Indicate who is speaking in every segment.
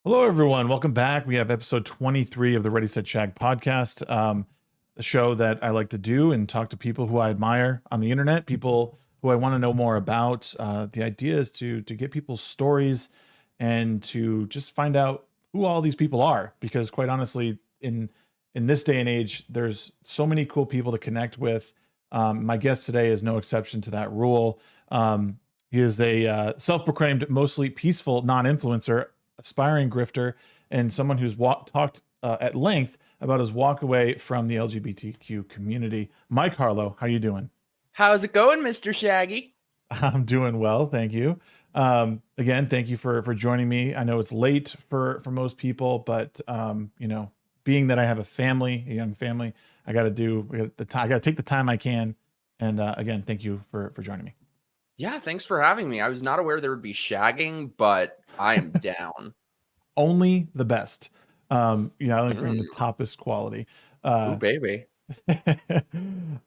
Speaker 1: Hello, everyone. Welcome back. We have episode 23 of the Ready, Set, Shag podcast, a show that I like to do and talk to people who I admire on the internet, people who I want to know more about. The idea is to get people's stories and to just find out who all these people are, because quite honestly, in this day and age, there's so many cool people to connect with. My guest today is no exception to that rule. He is a self-proclaimed, mostly peaceful non-influencer, aspiring grifter, and someone who's talked at length about his walk away from the LGBTQ community. Mike Harlow, how you doing?
Speaker 2: How's it going, Mr. Shaggy?
Speaker 1: I'm doing well, thank you. Again, thank you for joining me. I know it's late for most people, but being that I have a young family, I got to take the time I can. And again, thank you for joining me.
Speaker 2: Yeah, thanks for having me. I was not aware there would be shagging, but I am down.
Speaker 1: Only the best. I only bring the toppest quality.
Speaker 2: Ooh, baby.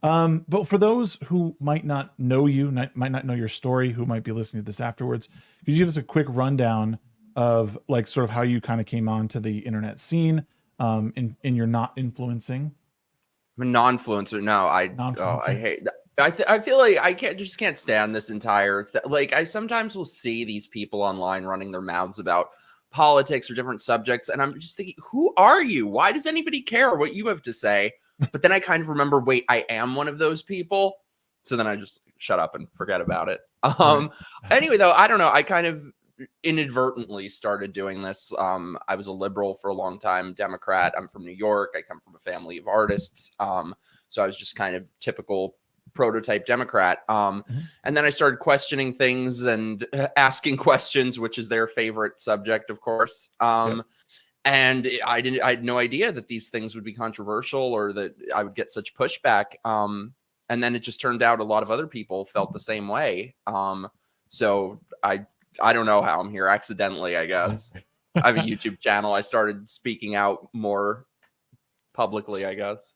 Speaker 1: But for those who might not know you, might not know your story, who might be listening to this afterwards, could you give us a quick rundown of like sort of how you kind of came onto the internet scene, in your not influencing?
Speaker 2: I'm a non-influencer. No, I hate that. I feel like I can't stand this entire like I sometimes will see these people online running their mouths about politics or different subjects, and I'm just thinking, who are you? Why does anybody care what you have to say? But then I kind of remember, wait, I am one of those people. So then I just shut up and forget about it. Anyway, though, I don't know. I kind of inadvertently started doing this. I was a liberal for a long time, Democrat. I'm from New York. I come from a family of artists. So I was just kind of typical prototype Democrat. And then I started questioning things and asking questions, which is their favorite subject, of course. And I had no idea that these things would be controversial or that I would get such pushback. And then it just turned out a lot of other people felt the same way. So I don't know how I'm here, accidentally, I guess. I have a YouTube channel. I started speaking out more publicly, I guess.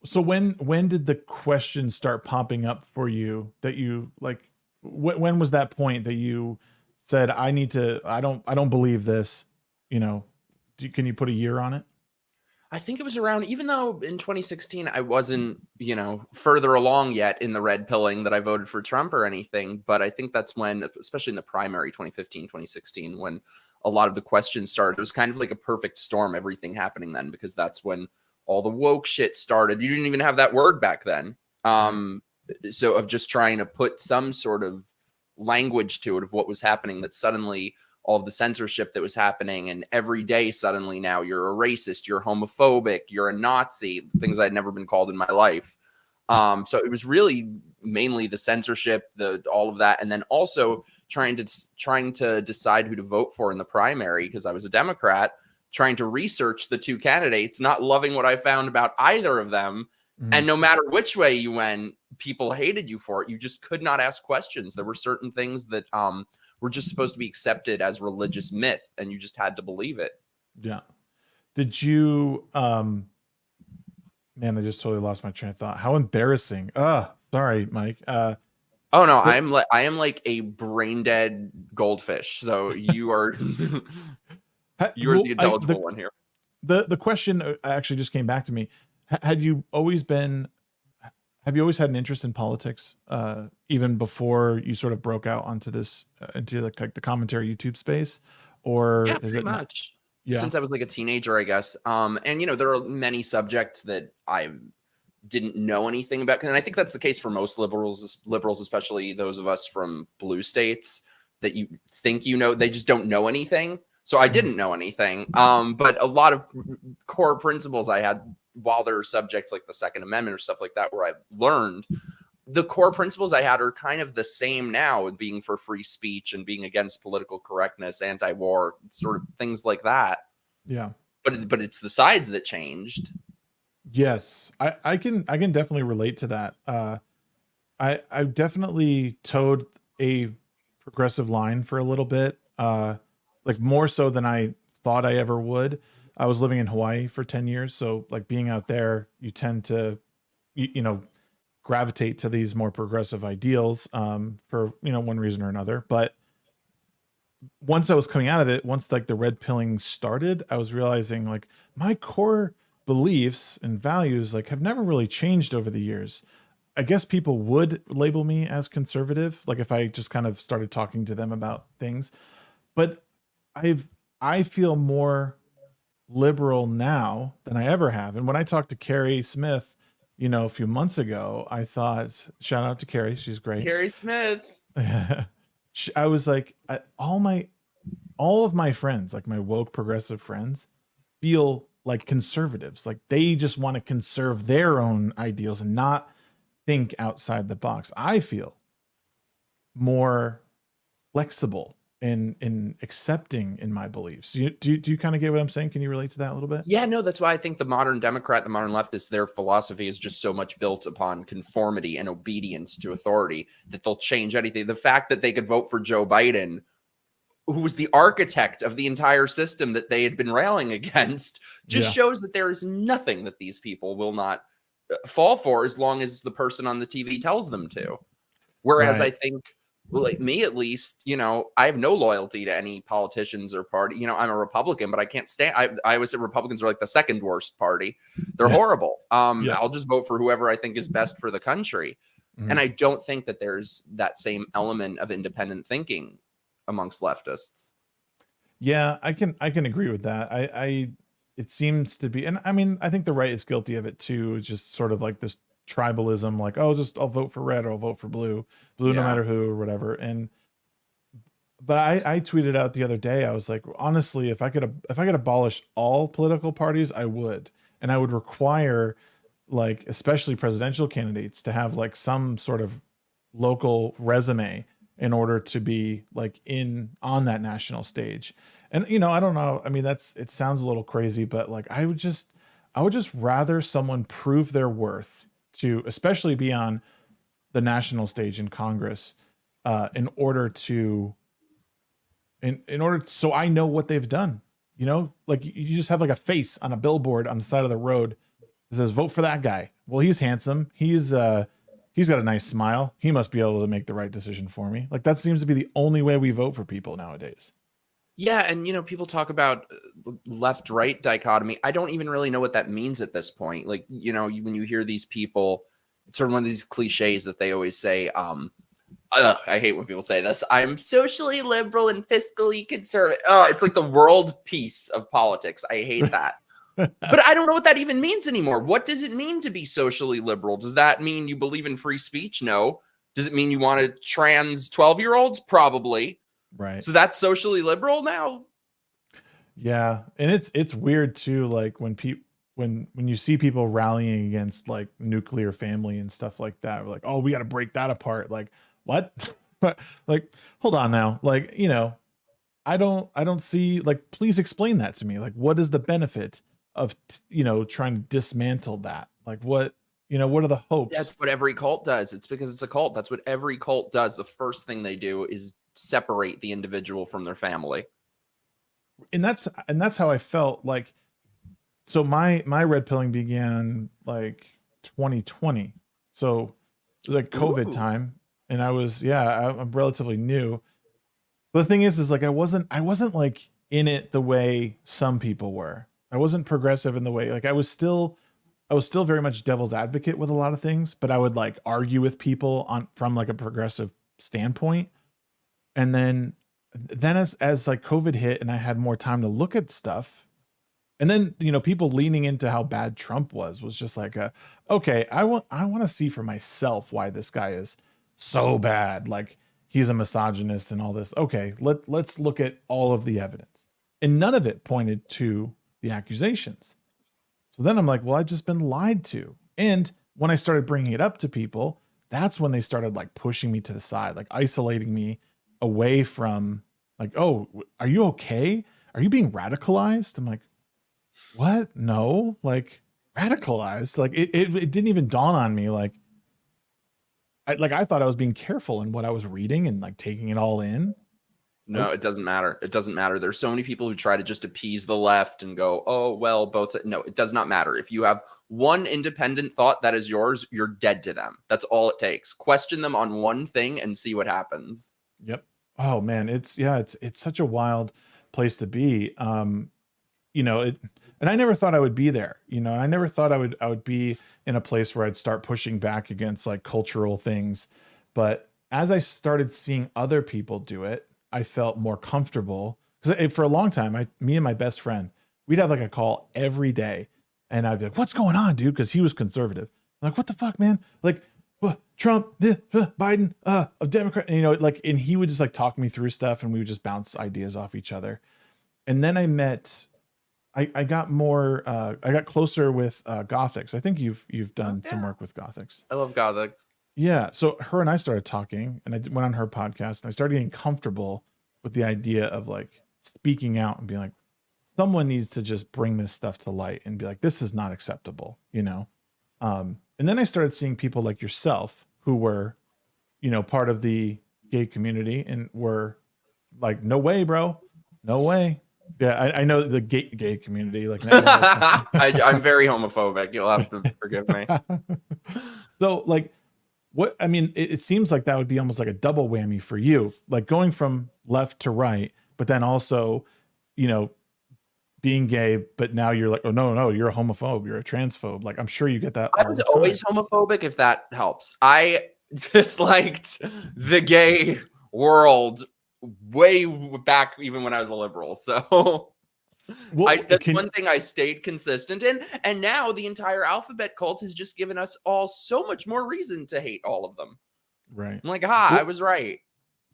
Speaker 1: So when did the questions start popping up for you that you like? When was that point that you said, I don't believe this? Can you put a year on it?
Speaker 2: I think it was around, even though in 2016 I wasn't, further along yet in the red pilling that I voted for Trump or anything. But I think that's when, especially in the primary 2015, 2016, when a lot of the questions started. It was kind of like a perfect storm, everything happening then, because that's when all the woke shit started. You didn't even have that word back then. So of just trying to put some sort of language to it of what was happening, that suddenly all of the censorship that was happening, and every day suddenly now you're a racist, you're homophobic, you're a Nazi, things I'd never been called in my life. So it was really mainly the censorship, all of that, and then also trying to decide who to vote for in the primary, because I was a Democrat, trying to research the two candidates, not loving what I found about either of them. And no matter which way you went, people hated you for it. You just could not ask questions. There were certain things that were just supposed to be accepted as religious myth, and you just had to believe it.
Speaker 1: Yeah. Did you man, I just totally lost my train of thought. How embarrassing. Sorry, Mike.
Speaker 2: Oh no, I am like a brain dead goldfish. So you are you're the intelligible one here.
Speaker 1: The question actually just came back to me. Have you always had an interest in politics, even before you sort of broke out onto this, into the commentary YouTube space, or
Speaker 2: yeah,
Speaker 1: is
Speaker 2: pretty
Speaker 1: it
Speaker 2: much?
Speaker 1: Yeah.
Speaker 2: Since I was like a teenager, I guess. And there are many subjects that I didn't know anything about, and I think that's the case for most liberals, especially those of us from blue states, that you think they just don't know anything. So I didn't know anything. But a lot of core principles I had, while there are subjects like the Second Amendment or stuff like that where I've learned, the core principles I had are kind of the same now, being for free speech and being against political correctness, anti-war, sort of things like that.
Speaker 1: Yeah.
Speaker 2: But it's the sides that changed.
Speaker 1: Yes, I can definitely relate to that. I definitely towed a progressive line for a little bit, like more so than I thought I ever would. I was living in Hawaii for 10 years, so like being out there, you tend to, gravitate to these more progressive ideals, for one reason or another. But once I was coming out of it, once like the red pilling started, I was realizing like my core beliefs and values like have never really changed over the years. I guess people would label me as conservative, like if I just kind of started talking to them about things. But I've I feel more liberal now than I ever have. And when I talked to Carrie Smith, a few months ago, I thought, shout out to Carrie, she's great.
Speaker 2: Carrie Smith.
Speaker 1: I was like, all of my friends, like my woke progressive friends, feel like conservatives. Like they just want to conserve their own ideals and not think outside the box. I feel more flexible in accepting in my beliefs. Do you kind of get what I'm saying? Can you relate to that a little bit?
Speaker 2: Yeah, no, that's why I think the modern Democrat, the modern leftist, their philosophy is just so much built upon conformity and obedience to authority that they'll change anything. The fact that they could vote for Joe Biden, who was the architect of the entire system that they had been railing against, just shows that there is nothing that these people will not fall for as long as the person on the TV tells them to. Whereas I think, well, like me at least, I have no loyalty to any politicians or party. I'm a Republican, but I can't stand. I always say Republicans are like the second worst party. They're horrible. I'll just vote for whoever I think is best for the country. And I don't think that there's that same element of independent thinking amongst leftists.
Speaker 1: Yeah, I can agree with that. It seems to be, and I mean, I think the right is guilty of it too. It's just sort of like this tribalism, like, oh, I'll vote for red or I'll vote for blue no matter who or whatever. But I tweeted out the other day, I was like, honestly, if I could abolish all political parties, I would. And I would require, like, especially presidential candidates to have like some sort of local resume in order to be like on that national stage. And I don't know, I mean, it sounds a little crazy, but like I would just rather someone prove their worth to especially be on the national stage in Congress, in order so I know what they've done. Like you just have like a face on a billboard on the side of the road that says vote for that guy. Well, he's handsome, he's got a nice smile, he must be able to make the right decision for me. Like that seems to be the only way we vote for people nowadays.
Speaker 2: Yeah, and people talk about left-right dichotomy. I don't even really know what that means at this point. Like, when you hear these people, it's sort of one of these cliches that they always say, I hate when people say this, I'm socially liberal and fiscally conservative. Oh, it's like the world peace of politics. I hate that. But I don't know what that even means anymore. What does it mean to be socially liberal? Does that mean you believe in free speech? No. Does it mean you want to trans 12-year-olds? Probably.
Speaker 1: Right.
Speaker 2: So that's socially liberal now?
Speaker 1: Yeah. And it's weird too, like when you see people rallying against like nuclear family and stuff like that, we're like, oh, we got to break that apart. Like, what? Like, hold on now. Like, I don't see, like, please explain that to me. Like, what is the benefit of, trying to dismantle that? Like, what are the hopes?
Speaker 2: That's what every cult does. It's because it's a cult. That's what every cult does. The first thing they do is separate the individual from their family.
Speaker 1: And that's how I felt. Like, so my red pilling began like 2020. So it was like COVID time. And I'm relatively new. But the thing is like I wasn't like in it the way some people were. I wasn't progressive in the way, like I was still very much devil's advocate with a lot of things, but I would like argue with people from like a progressive standpoint. And then as like COVID hit and I had more time to look at stuff, and then people leaning into how bad Trump was just like okay, I want to see for myself why this guy is so bad. Like he's a misogynist and all this. Okay, let's look at all of the evidence. And none of it pointed to the accusations. So then I'm like, well, I've just been lied to. And when I started bringing it up to people, that's when they started like pushing me to the side, like isolating me away from like, oh, are you okay? Are you being radicalized? I'm like, what? No, like radicalized. Like it didn't even dawn on me. Like I thought I was being careful in what I was reading and like taking it all in.
Speaker 2: No, it doesn't matter. It doesn't matter. There's so many people who try to just appease the left and go, oh, well, both. No, it does not matter. If you have one independent thought that is yours, you're dead to them. That's all it takes. Question them on one thing and see what happens.
Speaker 1: Yep. Oh man, it's such a wild place to be. You know, and I never thought I would be there. You know, I never thought I would be in a place where I'd start pushing back against like cultural things. But as I started seeing other people do it, I felt more comfortable because for a long time, me and my best friend, we'd have like a call every day, and I'd be like, "What's going on, dude?" Because he was conservative. I'm like, what the fuck, man? Like, Trump, Biden, a Democrat, and, you know, like, and he would just like talk me through stuff, and we would just bounce ideas off each other. And then I got more, I got closer with Gothics. I think you've done some work with Gothics.
Speaker 2: I love Gothics.
Speaker 1: Yeah. So her and I started talking, and I went on her podcast, and I started getting comfortable with the idea of like speaking out and being like, someone needs to just bring this stuff to light and be like, this is not acceptable, you know? And then I started seeing people like yourself who were, you know, part of the gay community and were like, no way, bro. No way. Yeah, I know the gay community. Like,
Speaker 2: I'm very homophobic. You'll have to forgive me.
Speaker 1: So, like, what I mean, it seems like that would be almost like a double whammy for you, like going from left to right, but then also, you know, being gay, but now you're like, oh no, you're a homophobe, you're a transphobe. Like, I'm sure you get that.
Speaker 2: I was always homophobic, if that helps. I disliked the gay world way back, even when I was a liberal. So that's one thing I stayed consistent in. And now the entire alphabet cult has just given us all so much more reason to hate all of them.
Speaker 1: Right.
Speaker 2: I'm like, I was right.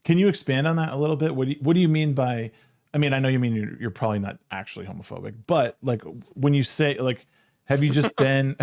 Speaker 1: Can you expand on that a little bit? What do you mean by, I mean, I know you mean you're probably not actually homophobic, but like when you say, like, have you just been,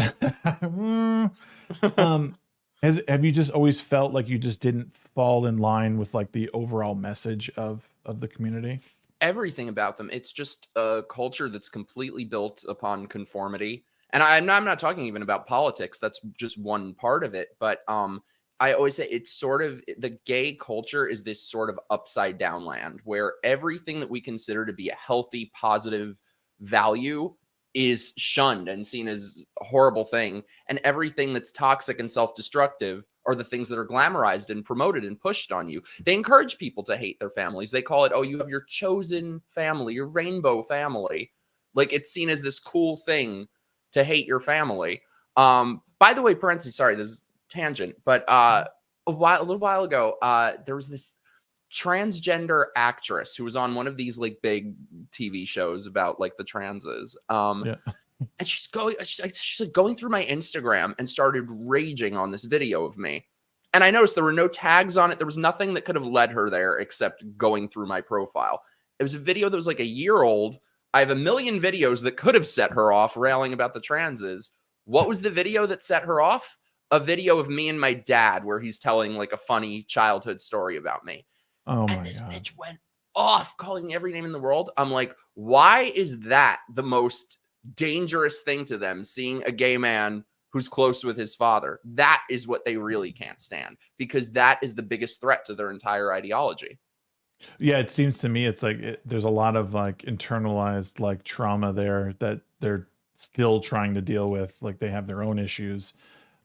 Speaker 1: have you just always felt like you just didn't fall in line with like the overall message of the community?
Speaker 2: Everything about them. It's just a culture that's completely built upon conformity. And I'm not talking even about politics. That's just one part of it. But I always say it's sort of, the gay culture is this sort of upside down land where everything that we consider to be a healthy, positive value is shunned and seen as a horrible thing. And everything that's toxic and self-destructive are the things that are glamorized and promoted and pushed on you. They encourage people to hate their families. They call it, oh, you have your chosen family, your rainbow family. Like, it's seen as this cool thing to hate your family. By the way, parentheses, sorry, this is tangent, but a little while ago, there was this transgender actress who was on one of these like big TV shows about like the transes. And she's like going through my Instagram and started raging on this video of me. And I noticed there were no tags on it. There was nothing that could have led her there except going through my profile. It was a video that was like a year old. I have a million videos that could have set her off railing about the transes. What was the video that set her off? A video of me and my dad where he's telling like a funny childhood story about me.
Speaker 1: Oh my
Speaker 2: God. This bitch went
Speaker 3: off calling me every name in the world. I'm like, why is that the most dangerous thing to them, seeing a gay man who's close with his father? That is what they really can't stand, because that is the biggest threat to their entire ideology.
Speaker 1: Yeah, it seems to me it's like there's a lot of like internalized like trauma there that they're still trying to deal with. Like they have their own issues.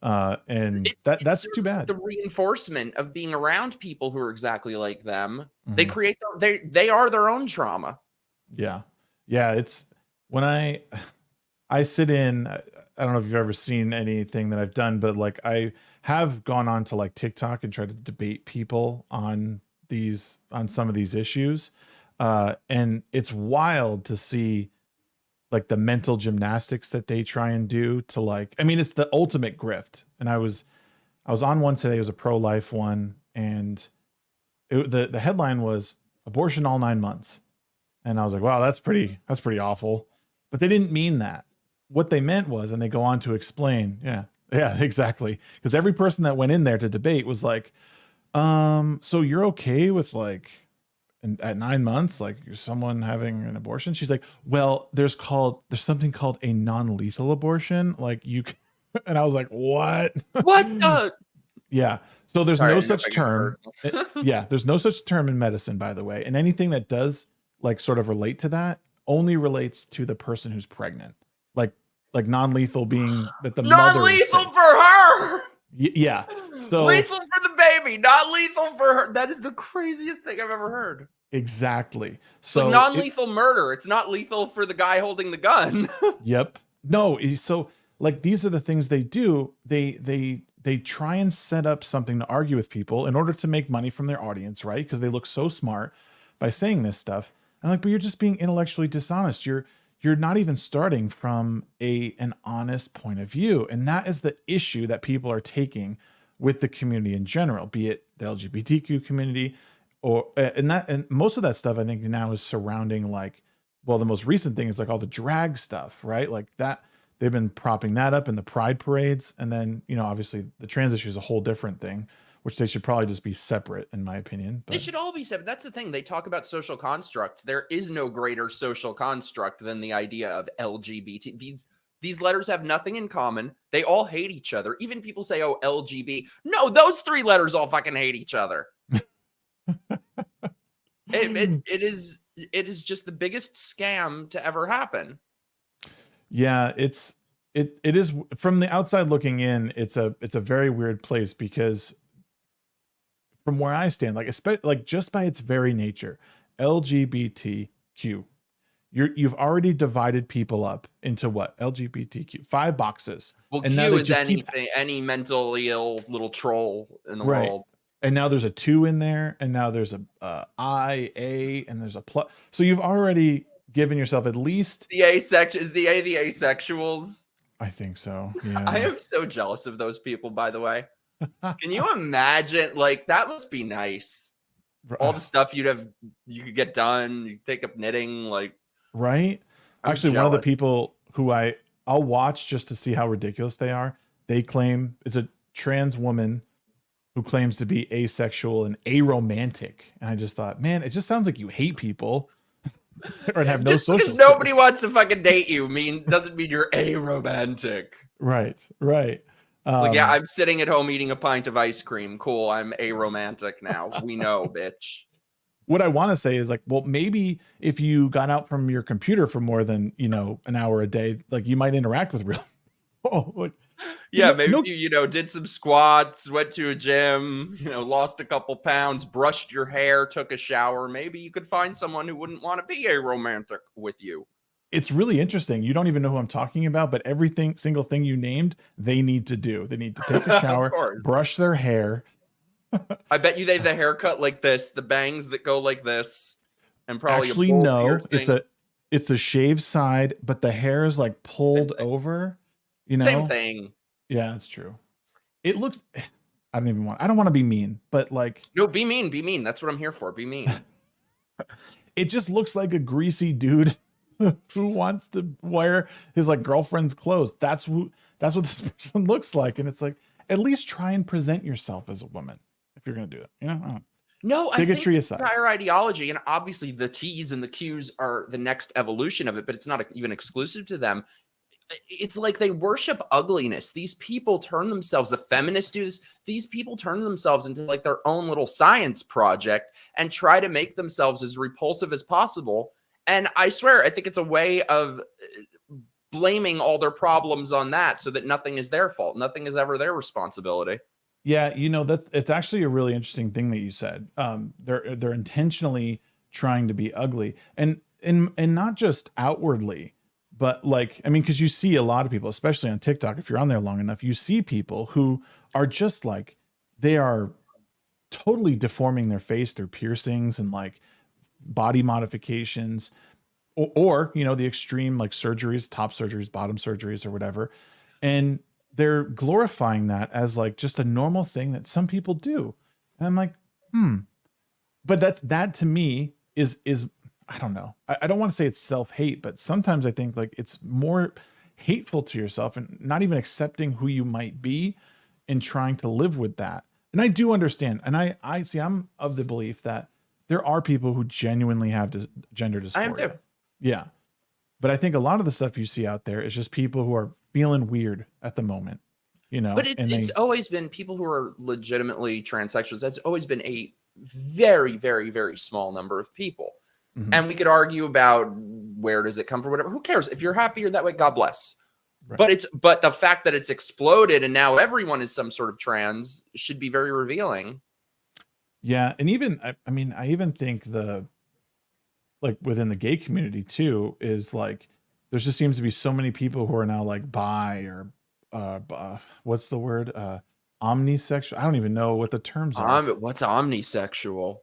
Speaker 1: And that's too bad.
Speaker 3: The reinforcement of being around people who are exactly like them, they create they are their own trauma.
Speaker 1: Yeah. Yeah, it's when I sit in, I don't know if you've ever seen anything that I've done, but like I have gone on to like TikTok and tried to debate people on some of these issues. And it's wild to see like the mental gymnastics that they try and do to like, I mean, it's the ultimate grift. And I was on one today, it was a pro-life one. And the headline was abortion all 9 months. And I was like, wow, that's pretty awful. But they didn't mean that. What they meant was, and they go on to explain. Yeah, exactly. Because every person that went in there to debate was like, so you're okay with like, at 9 months, like someone having an abortion? She's like, well, there's something called a non-lethal abortion. Like you can, and I was like, what?
Speaker 3: What?
Speaker 1: Yeah. So there's no such term. Yeah. There's no such term in medicine, by the way. And anything that does like sort of relate to that only relates to the person who's pregnant. Like non-lethal being that the mother is
Speaker 3: non-lethal for her.
Speaker 1: Yeah. So
Speaker 3: lethal for the baby, not lethal for her. That is the craziest thing I've ever heard.
Speaker 1: Exactly.
Speaker 3: So like non-lethal murder. It's not lethal for the guy holding the gun.
Speaker 1: Yep. No. So like these are the things they do. They try and set up something to argue with people in order to make money from their audience, right? Because they look so smart by saying this stuff. And like, but you're just being intellectually dishonest. You're not even starting from an honest point of view. And that is the issue that people are taking with the community in general, be it the LGBTQ community and most of that stuff I think now is surrounding like, well, the most recent thing is like all the drag stuff, right? Like that they've been propping that up in the pride parades. And then, obviously the trans issue is a whole different thing, which they should probably just be separate in my opinion. But
Speaker 3: they should all be separate. That's the thing. They talk about social constructs. There is no greater social construct than the idea of LGBT. These letters have nothing in common. They all hate each other. Even people say, oh, LGB. No, those three letters all fucking hate each other. It is just the biggest scam to ever happen.
Speaker 1: Yeah, it is from the outside looking in, it's a very weird place because from where I stand, like just by its very nature, LGBTQ, you've already divided people up into what? LGBTQ, 5 boxes.
Speaker 3: Well,
Speaker 1: and
Speaker 3: Q is any mentally ill little troll in the world.
Speaker 1: And now there's a 2 in there, and now there's a I, A, and there's a plus. So you've already given yourself at least
Speaker 3: the asexual. Is the A the asexuals?
Speaker 1: I think so. Yeah.
Speaker 3: I am so jealous of those people, by the way. Can you imagine? Like, that must be nice. All the stuff you could get done. You take up knitting, like.
Speaker 1: Right. Actually, jealous. One of the people who I'll watch just to see how ridiculous they are. They claim it's a trans woman who claims to be asexual and aromantic. And I just thought, man, it just sounds like you hate people or have no social
Speaker 3: because nobody wants to fucking date you doesn't mean you're aromantic.
Speaker 1: Right.
Speaker 3: It's like, yeah, I'm sitting at home eating a pint of ice cream. Cool. I'm aromantic now. We know, bitch.
Speaker 1: What I want to say is like, well, maybe if you got out from your computer for more than, an hour a day, like you might interact with real.
Speaker 3: Yeah, maybe you did some squats, went to a gym, lost a couple pounds, brushed your hair, took a shower. Maybe you could find someone who wouldn't want to be aromantic with you.
Speaker 1: It's really interesting. You don't even know who I'm talking about, but single thing you named, they need to do. They need to take a shower, brush their hair.
Speaker 3: I bet you they have the haircut like this, the bangs that go like this, and probably
Speaker 1: actually no. It's a shaved side, but the hair is like pulled over.
Speaker 3: Same thing.
Speaker 1: Yeah, it's true. It looks. I don't want to be mean, but like.
Speaker 3: No, be mean. Be mean. That's what I'm here for. Be mean.
Speaker 1: It just looks like a greasy dude who wants to wear his like girlfriend's clothes. That's what this person looks like, and it's like at least try and present yourself as a woman if you're gonna do it.
Speaker 3: No, I think
Speaker 1: the
Speaker 3: entire ideology, and obviously the T's and the Q's are the next evolution of it, but it's not even exclusive to them. It's like they worship ugliness. These people turn themselves, the feminists do this, these people turn themselves into like their own little science project and try to make themselves as repulsive as possible. And I swear, I think it's a way of blaming all their problems on that so that nothing is their fault. Nothing is ever their responsibility.
Speaker 1: Yeah, it's actually a really interesting thing that you said. They're intentionally trying to be ugly and not just outwardly. But like, I mean, because you see a lot of people, especially on TikTok, if you're on there long enough, you see people who are just like, they are totally deforming their face through piercings and like body modifications or the extreme like surgeries, top surgeries, bottom surgeries or whatever. And they're glorifying that as like just a normal thing that some people do. And I'm like, but that to me is I don't know. I don't want to say it's self-hate, but sometimes I think like it's more hateful to yourself and not even accepting who you might be and trying to live with that. And I do understand. And I see, I'm of the belief that there are people who genuinely have gender dysphoria.
Speaker 3: I am too.
Speaker 1: Yeah. But I think a lot of the stuff you see out there is just people who are feeling weird at the moment,
Speaker 3: But it's always been people who are legitimately transsexuals. That's always been a very, very, very small number of people. Mm-hmm. And we could argue about where does it come from, whatever. Who cares? If you're happy, you're that way, God bless.
Speaker 1: Right.
Speaker 3: But the fact that it's exploded and now everyone is some sort of trans should be very revealing.
Speaker 1: Yeah, and even I mean, I even think like within the gay community too is like there just seems to be so many people who are now like bi or what's the word? Omnisexual. I don't even know what the terms are.
Speaker 3: What's omnisexual?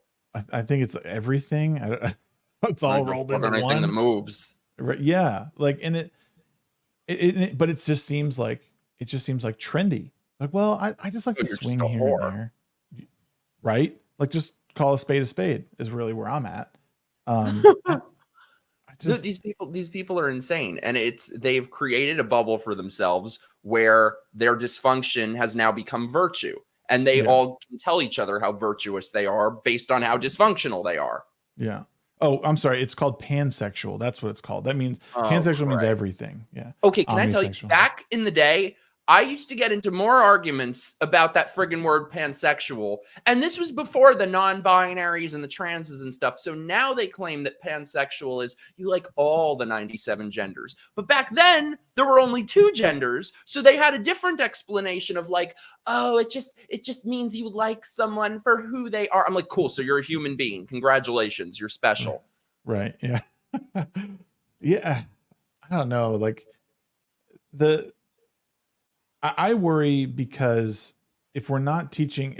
Speaker 1: I think it's everything. It's all rolled into
Speaker 3: anything that
Speaker 1: one.
Speaker 3: moves.
Speaker 1: Right? Yeah, like and but it just seems like trendy. Like, well, I just like to swing here and there, right? Like, just call a spade is really where I'm at.
Speaker 3: These people are insane, and they've created a bubble for themselves where their dysfunction has now become virtue, and they all can tell each other how virtuous they are based on how dysfunctional they are.
Speaker 1: Yeah. Oh, I'm sorry. It's called pansexual. That's what it's called. That means pansexual means everything. Yeah.
Speaker 3: Okay. Can I tell you, back in the day, I used to get into more arguments about that friggin' word pansexual. And this was before the non-binaries and the transes and stuff. So now they claim that pansexual is you like all the 97 genders. But back then there were only 2 genders. So they had a different explanation of like, oh, it just means you like someone for who they are. I'm like, cool. So you're a human being. Congratulations. You're special.
Speaker 1: Right. Yeah. Yeah. I don't know. Like I worry because if we're not teaching,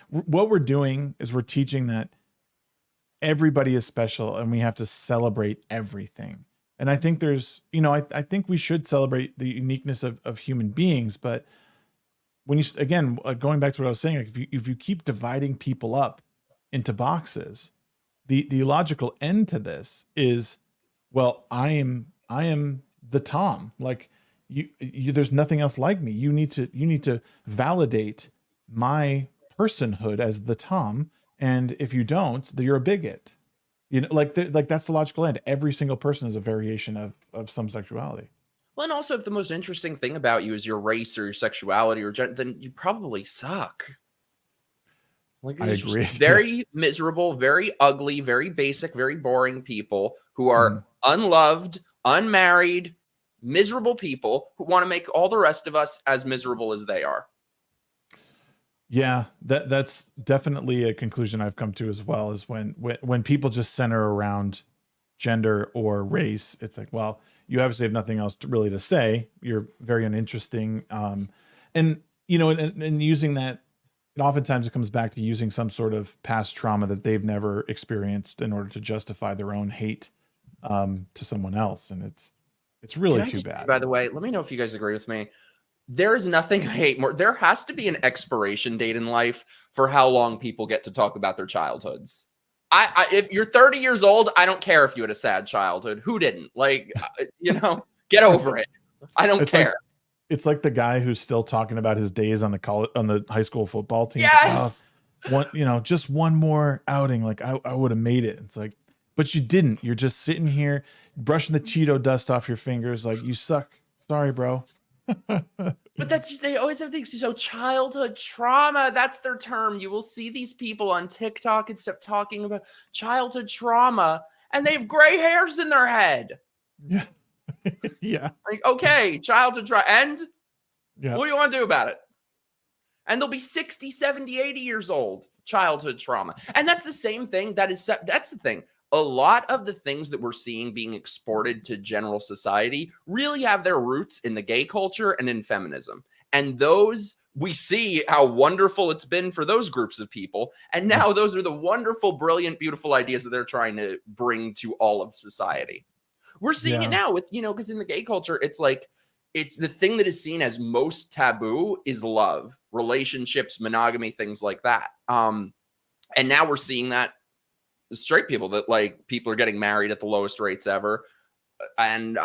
Speaker 1: what we're doing is we're teaching that everybody is special and we have to celebrate everything. And I think there's, I think we should celebrate the uniqueness of human beings. But when again, going back to what I was saying, like if you keep dividing people up into boxes, the logical end to this is, well, I am the Tom. Like, you there's nothing else like me. You need to validate my personhood as the Tom, and if you don't, then you're a bigot. Like that's the logical end. Every single person is a variation of some sexuality.
Speaker 3: Well, and also if the most interesting thing about you is your race or your sexuality or gender, then you probably suck. Like,
Speaker 1: I agree.
Speaker 3: Very miserable, very ugly, very basic, very boring people who are unloved, unmarried, miserable people who want to make all the rest of us as miserable as they are.
Speaker 1: Yeah, that's definitely a conclusion I've come to as well, is when people just center around gender or race, it's like, well, you obviously have nothing else really to say. You're very uninteresting. And using that, and oftentimes it comes back to using some sort of past trauma that they've never experienced in order to justify their own hate to someone else. And it's really too bad.
Speaker 3: By the way, let me know if you guys agree with me. There is nothing I hate more. There has to be an expiration date in life for how long people get to talk about their childhoods. If you're 30 years old, I don't care if you had a sad childhood. Who didn't? Like, get over it. I don't care.
Speaker 1: It's like the guy who's still talking about his days on the high school football team.
Speaker 3: Yes.
Speaker 1: Just one more outing. Like I would have made it. It's like, but you didn't. You're just sitting here brushing the Cheeto dust off your fingers. Like, you suck. Sorry, bro.
Speaker 3: But that's just, they always have things. So childhood trauma, that's their term. You will see these people on TikTok and stuff talking about childhood trauma, and they have gray hairs in their head.
Speaker 1: Yeah. Yeah.
Speaker 3: Like, okay, childhood trauma. And
Speaker 1: yeah.
Speaker 3: What do you want to do about it? And they'll be 60, 70, 80 years old. Childhood trauma. And that's the same thing. That's the thing. A lot of the things that we're seeing being exported to general society really have their roots in the gay culture and in feminism. And those, we see how wonderful it's been for those groups of people. And now those are the wonderful, brilliant, beautiful ideas that they're trying to bring to all of society. We're seeing it now with, because in the gay culture, it's like, it's the thing that is seen as most taboo is love, relationships, monogamy, things like that. And now we're seeing that straight people, that like people are getting married at the lowest rates ever. And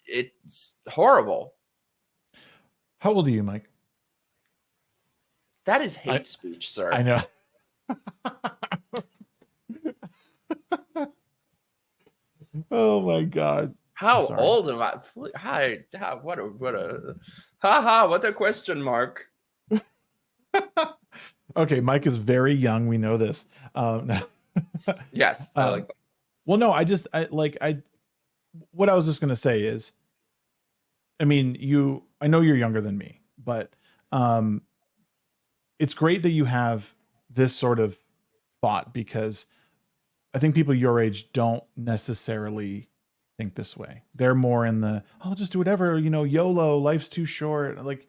Speaker 3: it's horrible.
Speaker 1: How old are you, Mike?
Speaker 3: That is hate speech, sir.
Speaker 1: I know. Oh my God.
Speaker 3: How old am I? Hi, what a question mark.
Speaker 1: Okay, Mike is very young. We know this. No.
Speaker 3: Yes, I like that.
Speaker 1: Well, no, what I was just gonna say is, I mean, I know you're younger than me, but it's great that you have this sort of thought, because I think people your age don't necessarily think this way. They're more in the, I'll just do whatever, YOLO, life's too short, like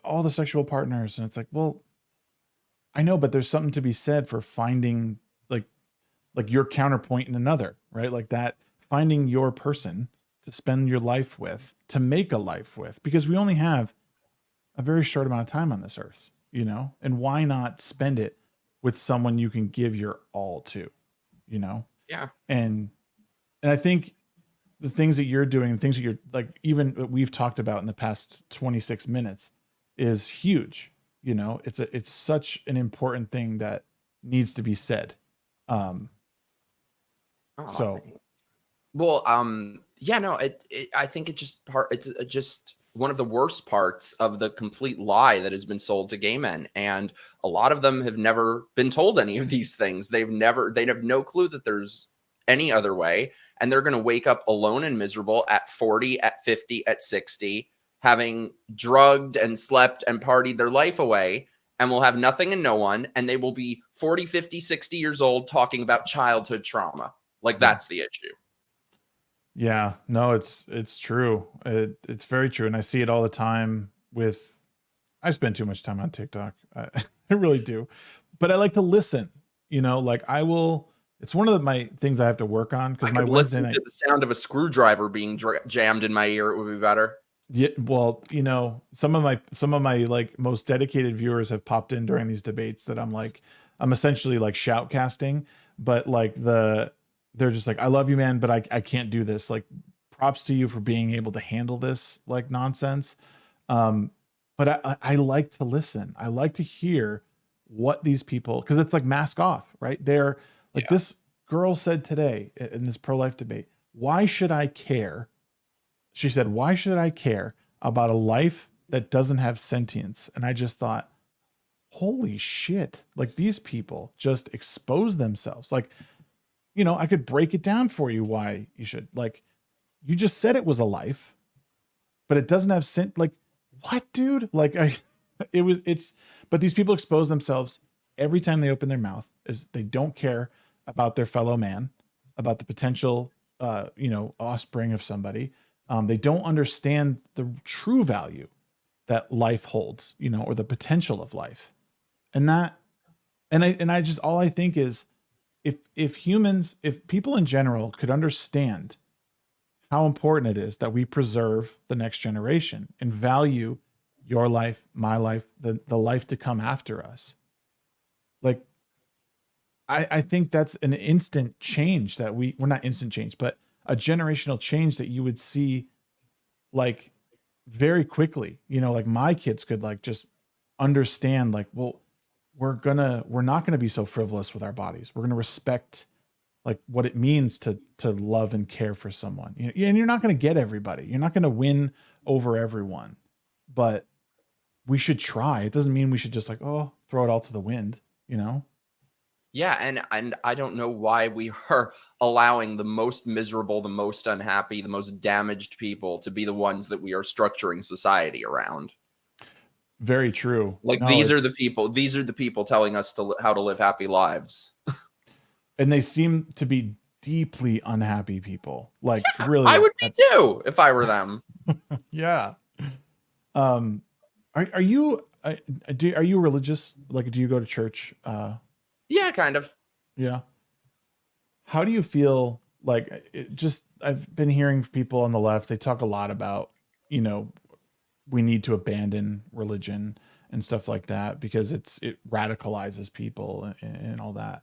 Speaker 1: all the sexual partners. And it's like, well, I know, but there's something to be said for finding like your counterpoint in another, right? Like that, finding your person to spend your life with, to make a life with, because we only have a very short amount of time on this earth, and why not spend it with someone you can give your all to,
Speaker 3: Yeah.
Speaker 1: And I think the things that you're doing, the things that you're like, even what we've talked about in the past 26 minutes is huge. It's such an important thing that needs to be said.
Speaker 3: Yeah, no, I think it's just one of the worst parts of the complete lie that has been sold to gay men. And a lot of them have never been told any of these things. They have no clue that there's any other way. And they're going to wake up alone and miserable at 40, at 50, at 60, having drugged and slept and partied their life away, and will have nothing and no one. And they will be 40, 50, 60 years old talking about childhood trauma. Like, that's the issue.
Speaker 1: Yeah, no, it's true. It's very true. And I see it all the time I spend too much time on TikTok. I really do, but I like to listen, like it's one of my things I have to work on, because my
Speaker 3: listen to the sound of a screwdriver being jammed in my ear. It would be better.
Speaker 1: Yeah. Well, some of my like most dedicated viewers have popped in during these debates that I'm essentially like shoutcasting, but like they're just like, I love you, man, but I can't do this. Like, props to you for being able to handle this like nonsense. But I like to listen. I like to hear what these people, because it's like mask off, right? They're like, this girl said today in this pro-life debate, why should I care? She said, why should I care about a life that doesn't have sentience? And I just thought, holy shit. Like, these people just expose themselves. Like, I could break it down for you why you should. Like, you just said it was a life, but it doesn't have like, what, dude? Like, but these people expose themselves every time they open their mouth, is they don't care about their fellow man, about the potential, offspring of somebody. They don't understand the true value that life holds, or the potential of life. And I just, all I think is, if people in general could understand how important it is that we preserve the next generation and value your life, my life, the life to come after us. Like, I think that's an instant change that we're not instant change, but a generational change that you would see like very quickly. Like, my kids could like just understand, like, well, we're not gonna be so frivolous with our bodies. We're gonna respect like what it means to love and care for someone. And you're not gonna get everybody. You're not gonna win over everyone, but we should try. It doesn't mean we should just like, throw it all to the wind,
Speaker 3: Yeah, and I don't know why we are allowing the most miserable, the most unhappy, the most damaged people to be the ones that we are structuring society around.
Speaker 1: Very true.
Speaker 3: Like, these are the people telling us how to live happy lives.
Speaker 1: And they seem to be deeply unhappy people. Like, really,
Speaker 3: I would be too if I were them.
Speaker 1: Yeah. Are you religious? Like, do you go to church?
Speaker 3: Yeah, kind of.
Speaker 1: Yeah. How do you feel? Like, I've been hearing people on the left, they talk a lot about, we need to abandon religion and stuff like that because it radicalizes people and all that.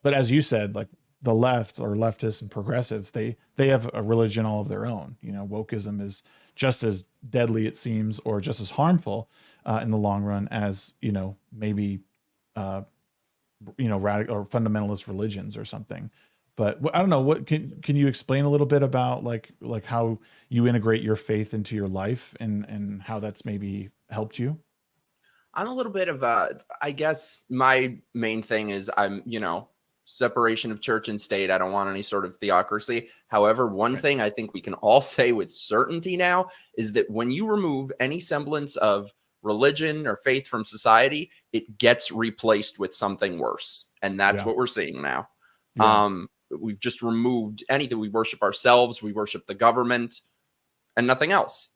Speaker 1: But as you said, like, the left or leftists and progressives, they have a religion all of their own. Wokeism is just as deadly, it seems, or just as harmful in the long run as, maybe, radical or fundamentalist religions or something. But I don't know, what can you explain a little bit about like how you integrate your faith into your life and how that's maybe helped you?
Speaker 3: I'm a little bit of I guess my main thing is I'm
Speaker 2: separation of church and state. I don't want any sort of theocracy. However, one thing I think we can all say with certainty now is that when you remove any semblance of religion or faith from society, it gets replaced with something worse. And that's what we're seeing now. We've just removed anything. We worship ourselves, we worship the government, and nothing else.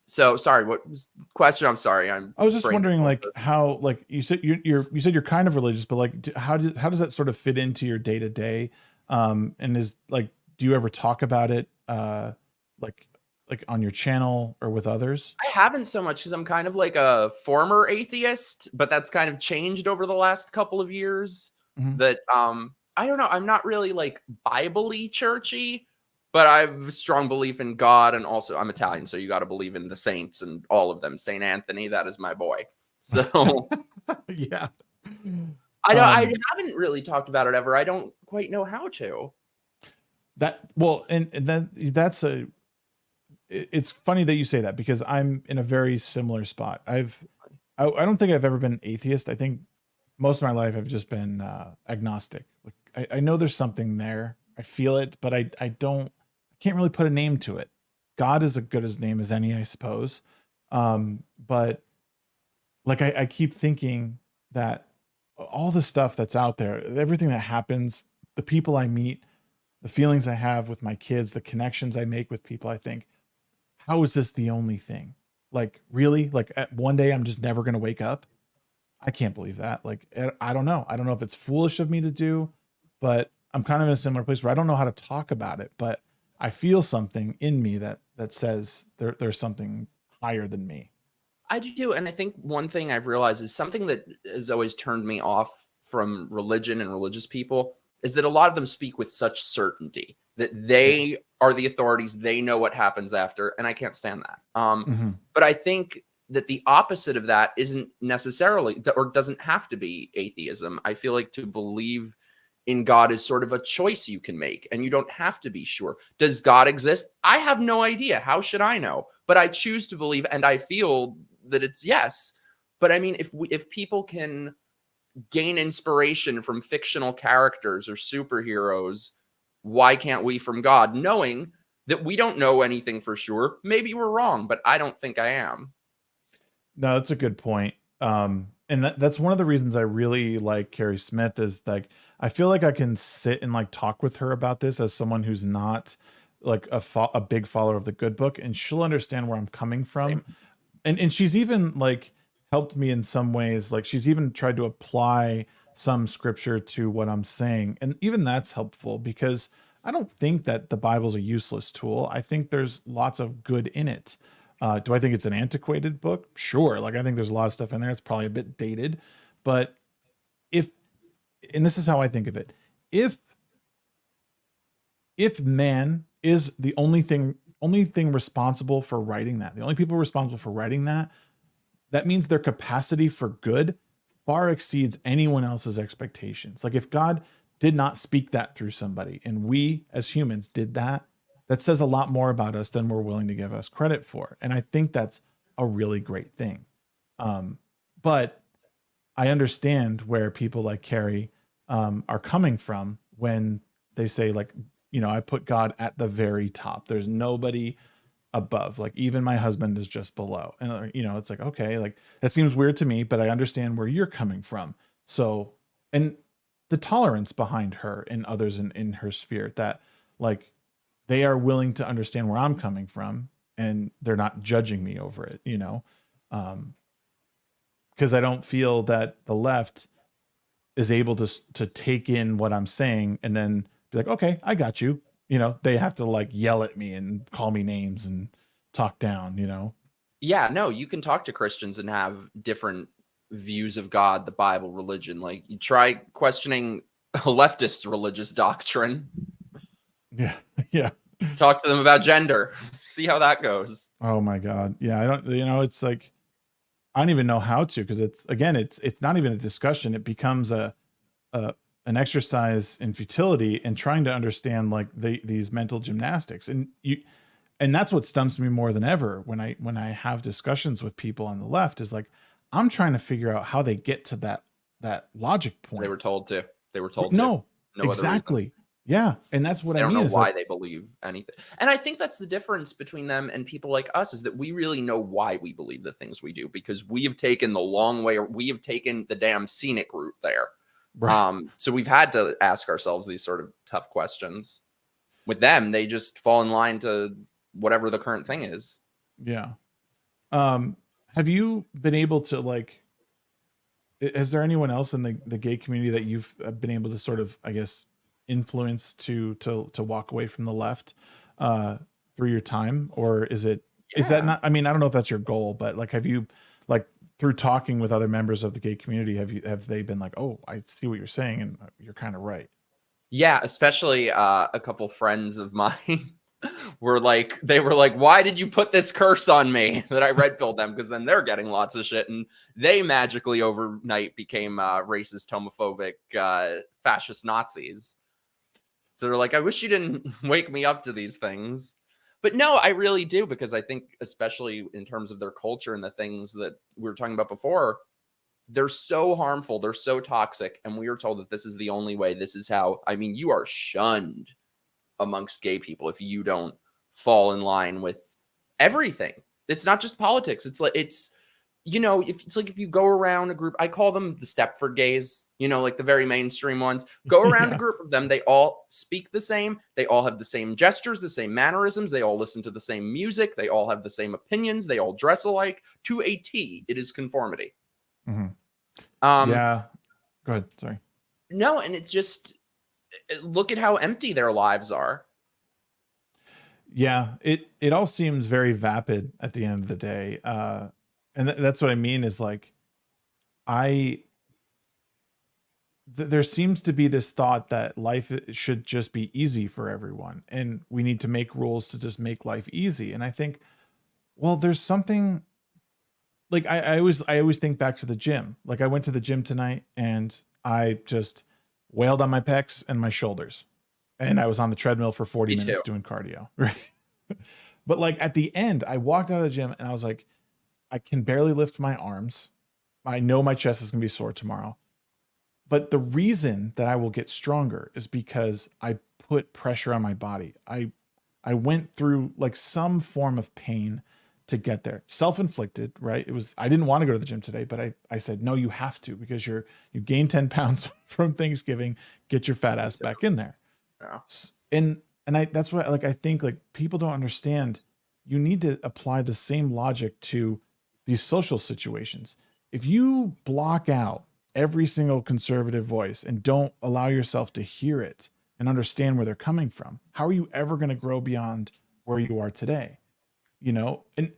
Speaker 2: So sorry, what was the question? I'm sorry. I
Speaker 1: was just wondering, like, how, like, you said you're kind of religious, but like, how does that sort of fit into your day to day? And is, like, do you ever talk about it, like on your channel or with others?
Speaker 2: I haven't so much because I'm kind of like a former atheist, but that's kind of changed over the last couple of years. That I don't know. I'm not really like Bible-y churchy, but I have a strong belief in God, and also I'm Italian, so you got to believe in the saints and all of them. Saint Anthony, that is my boy. So
Speaker 1: yeah,
Speaker 2: I haven't really talked about it ever. I don't quite know how to.
Speaker 1: It's funny that you say that, because I'm in a very similar spot. I don't think I've ever been atheist. I think most of my life I've just been agnostic. Like, I know there's something there. I feel it, but I can't really put a name to it. God is as good as name as any, I suppose. But like, I keep thinking that all the stuff that's out there, everything that happens, the people I meet, the feelings I have with my kids, the connections I make with people, I think, how is this the only thing? Like, really? Like, one day I'm just never going to wake up? I can't believe that. Like, I don't know. I don't know if it's foolish of me to do, but I'm kind of in a similar place where I don't know how to talk about it, but I feel something in me that says there's something higher than me.
Speaker 2: I do too. And I think one thing I've realized is something that has always turned me off from religion and religious people is that a lot of them speak with such certainty that they are the authorities. They know what happens after. And I can't stand that. But I think that the opposite of that isn't necessarily, or doesn't have to be, atheism. I feel like to believe in God is sort of a choice you can make, and you don't have to be sure. Does God exist? I have no idea. How should I know? But I choose to believe, and I feel that it's yes. But I mean, if people can gain inspiration from fictional characters or superheroes, why can't we from God? Knowing that we don't know anything for sure. Maybe we're wrong, but I don't think I am.
Speaker 1: No, that's a good point. And that's one of the reasons I really like Carrie Smith, is like, I feel like I can sit and like talk with her about this as someone who's not like a big follower of the good book, and she'll understand where I'm coming from. And she's even like helped me in some ways. Like, she's even tried to apply some scripture to what I'm saying. And even that's helpful, because I don't think that the Bible's a useless tool. I think there's lots of good in it. Do I think it's an antiquated book? Sure. Like, I think there's a lot of stuff in there. It's probably a bit dated, but and this is how I think of it. If man is the only thing responsible for writing that, the only people responsible for writing that means their capacity for good far exceeds anyone else's expectations. Like, if God did not speak that through somebody, and we as humans did that says a lot more about us than we're willing to give us credit for. And I think that's a really great thing. But I understand where people like Carrie are coming from when they say, like, you know, I put God at the very top. There's nobody above. Like, even my husband is just below. And, you know, it's like, okay, like, that seems weird to me, but I understand where you're coming from. So, and the tolerance behind her and others in her sphere, that, like, they are willing to understand where I'm coming from, and they're not judging me over it, you know? Because I don't feel that the left is able to take in what I'm saying and then be like, okay, I got you. You know, they have to like yell at me and call me names and talk down, you know?
Speaker 2: Yeah, no, you can talk to Christians and have different views of God, the Bible, religion. Like, you try questioning a leftist religious doctrine.
Speaker 1: Yeah. Yeah.
Speaker 2: Talk to them about gender. See how that goes.
Speaker 1: Oh my God. Yeah. I don't, you know, it's like, I don't even know how to, because it's not even a discussion. It becomes an exercise in futility and trying to understand like these mental gymnastics. And that's what stumps me more than ever when I have discussions with people on the left, is like, I'm trying to figure out how they get to that logic point.
Speaker 2: They were told to.
Speaker 3: They were told
Speaker 1: no
Speaker 3: other
Speaker 1: exactly. Yeah. And that's what I
Speaker 3: don't
Speaker 1: mean.
Speaker 3: know
Speaker 1: is
Speaker 3: why
Speaker 1: like,
Speaker 3: they believe anything. And I think that's the difference between them and people like us, is that we really know why we believe the things we do, because we have taken the long way, or we have taken the damn scenic route there.
Speaker 1: right.
Speaker 3: So we've had to ask ourselves these sort of tough questions. With them, they just fall in line to whatever the current thing is.
Speaker 1: Yeah. Have you been able to, like, is there anyone else in the gay community that you've been able to sort of, I guess, influence to walk away from the left through your time? Or is that not, I mean, I don't know if that's your goal, but like, have you, like, through talking with other members of the gay community, have they been like, oh, I see what you're saying and you're kind of right?
Speaker 3: Yeah, especially a couple friends of mine they were like, why did you put this curse on me? That I red pilled them, because then they're getting lots of shit, and they magically overnight became racist, homophobic, fascist Nazis. So they're like, I wish you didn't wake me up to these things. But no, I really do, because I think, especially in terms of their culture and the things that we were talking about before, they're so harmful, they're so toxic, and we are told that this is the only way, this is how. I mean, you are shunned amongst gay people if you don't fall in line with everything. It's not just politics. It's like, it's, you know, if you go around a group, I call them the Stepford gays, you know, like the very mainstream ones. Go around a group of them, they all speak the same, they all have the same gestures, the same mannerisms, they all listen to the same music, they all have the same opinions, they all dress alike to a T. It is conformity.
Speaker 1: Mm-hmm. Yeah. Go ahead. Sorry.
Speaker 3: No, and it just, look at how empty their lives are.
Speaker 1: Yeah, it all seems very vapid at the end of the day. And that's what I mean is like, there seems to be this thought that life should just be easy for everyone, and we need to make rules to just make life easy. And I think, well, there's something like, I always think back to the gym. Like, I went to the gym tonight and I just wailed on my pecs and my shoulders, and I was on the treadmill for 40 minutes doing cardio. Right. But like, at the end, I walked out of the gym and I was like, I can barely lift my arms. I know my chest is going to be sore tomorrow. But the reason that I will get stronger is because I put pressure on my body. I went through like some form of pain to get there. Self-inflicted, right? I didn't want to go to the gym today, but I said, no, you have to, because you gained 10 pounds from Thanksgiving. Get your fat ass back in there.
Speaker 3: Yeah.
Speaker 1: And that's what, like, I think, like, people don't understand. You need to apply the same logic to these social situations. If you block out every single conservative voice and don't allow yourself to hear it and understand where they're coming from, how are you ever going to grow beyond where you are today? You know, and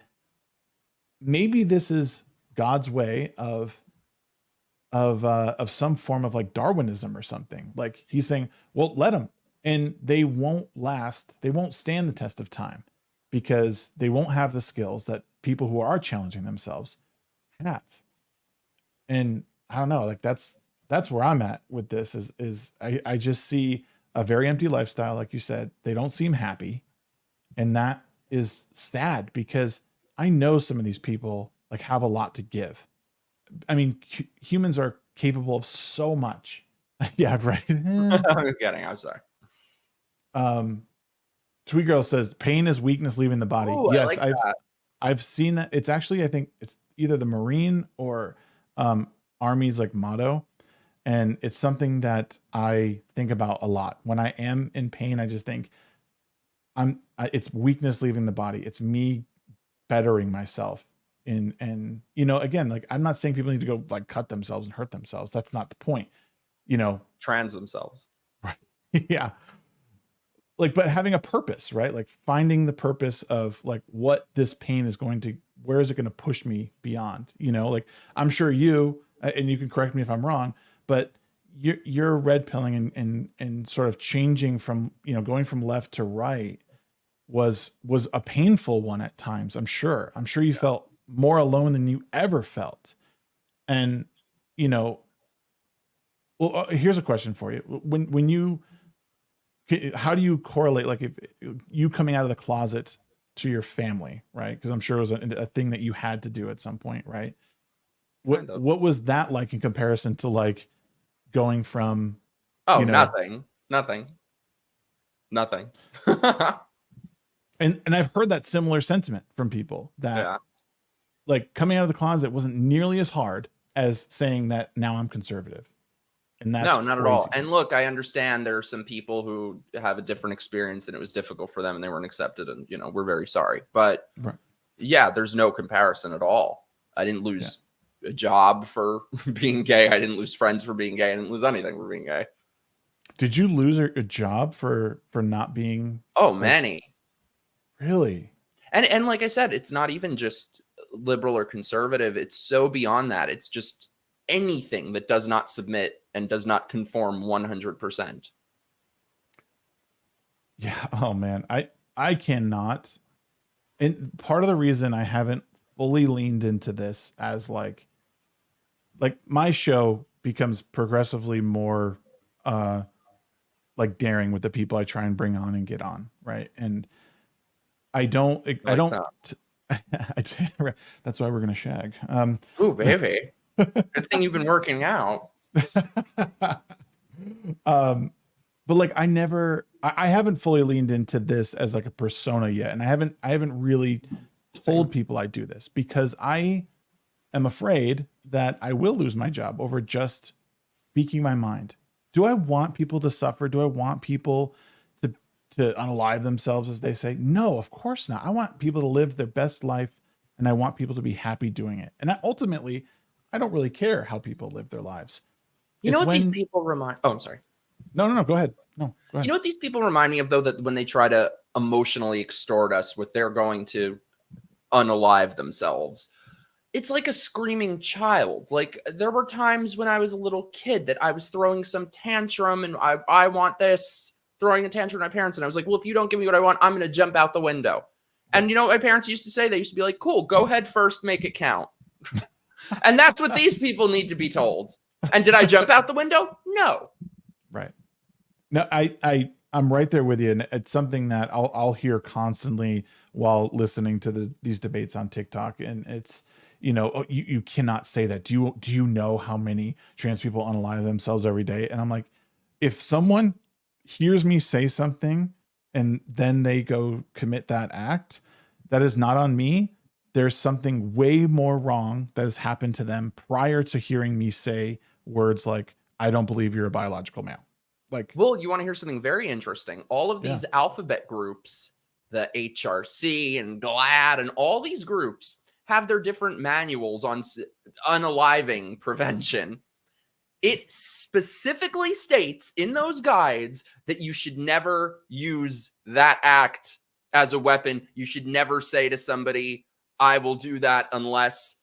Speaker 1: maybe this is God's way of some form of like Darwinism or something. Like, he's saying, well, let them, and they won't last. They won't stand the test of time, because they won't have the skills that people who are challenging themselves have. And I don't know, like, that's where I'm at with this is I just see a very empty lifestyle. Like you said, they don't seem happy. And that is sad, because I know some of these people like have a lot to give. I mean, humans are capable of so much. Yeah, right.
Speaker 3: I'm kidding. I'm sorry.
Speaker 1: Sweet Girl says pain is weakness leaving the body.
Speaker 3: Ooh,
Speaker 1: yes,
Speaker 3: like
Speaker 1: I've seen that. It's actually, I think it's either the Marine or Army's like motto, and it's something that I think about a lot. When I am in pain, I just think it's weakness leaving the body. It's me bettering myself. And you know, again, like, I'm not saying people need to go like cut themselves and hurt themselves. That's not the point. You know,
Speaker 3: trans themselves.
Speaker 1: Right. Yeah. Like, but having a purpose, right? Like, finding the purpose of like what this pain is going to, where is it going to push me beyond? You know, like, I'm sure you, and you can correct me if I'm wrong, but you're red pilling and sort of changing from, you know, going from left to right was a painful one at times. I'm sure you felt more alone than you ever felt. And, you know, well, here's a question for you. When you, how do you correlate, like, if you coming out of the closet to your family, right? Because I'm sure it was a thing that you had to do at some point, right? What was that like in comparison to like going from
Speaker 3: Oh,
Speaker 1: you know?
Speaker 3: nothing.
Speaker 1: And I've heard that similar sentiment from people that
Speaker 3: Yeah.
Speaker 1: like coming out of the closet wasn't nearly as hard as saying that now I'm conservative. And that's
Speaker 3: no, not
Speaker 1: crazy.
Speaker 3: at all. And look, I understand there are some people who have a different experience and it was difficult for them and they weren't accepted. And, you know, we're very sorry. But yeah, there's no comparison at all. I didn't lose a job for being gay. I didn't lose friends for being gay. I didn't lose anything for being gay.
Speaker 1: Did you lose a job for not being?
Speaker 3: Oh, many.
Speaker 1: Really?
Speaker 3: And like I said, it's not even just liberal or conservative. It's so beyond that. It's just anything that does not submit and does not conform 100%.
Speaker 1: Yeah. Oh man, I cannot. And part of the reason I haven't fully leaned into this as like my show becomes progressively more like daring with the people I try and bring on and get on, right? And I don't that's why we're gonna shag.
Speaker 3: Ooh, baby. Good thing you've been working out.
Speaker 1: But like I haven't fully leaned into this as like a persona yet, and I haven't really told people I do this because I am afraid that I will lose my job over just speaking my mind. Do I want people to suffer? Do I want people to unalive themselves, as they say? No, of course not. I want people to live their best life, and I want people to be happy doing it. And ultimately, I don't really care how people live their lives.
Speaker 3: You know what these people remind? Oh, I'm sorry.
Speaker 1: No, go ahead. No, go ahead.
Speaker 3: You know what these people remind me of, though, that when they try to emotionally extort us with they're going to unalive themselves, it's like a screaming child. Like there were times when I was a little kid that I was throwing some tantrum and I want this, throwing a tantrum at my parents. And I was like, well, if you don't give me what I want, I'm going to jump out the window. And you know what my parents used to say? They used to be like, cool, go ahead first, make it count. And that's what these people need to be told. And did I jump out the window? No.
Speaker 1: Right. No, I'm right there with you. And it's something that I'll hear constantly while listening to these debates on TikTok. And it's, you know, you cannot say that. Do you know how many trans people unalive themselves every day? And I'm like, if someone hears me say something and then they go commit that act, that is not on me. There's something way more wrong that has happened to them prior to hearing me say words like, I don't believe you're a biological male. Like,
Speaker 3: well, you want to hear something very interesting? All of these alphabet groups, the HRC and GLAAD and all these groups have their different manuals on unaliving prevention. It specifically states in those guides that you should never use that act as a weapon. You should never say to somebody, I will do that unless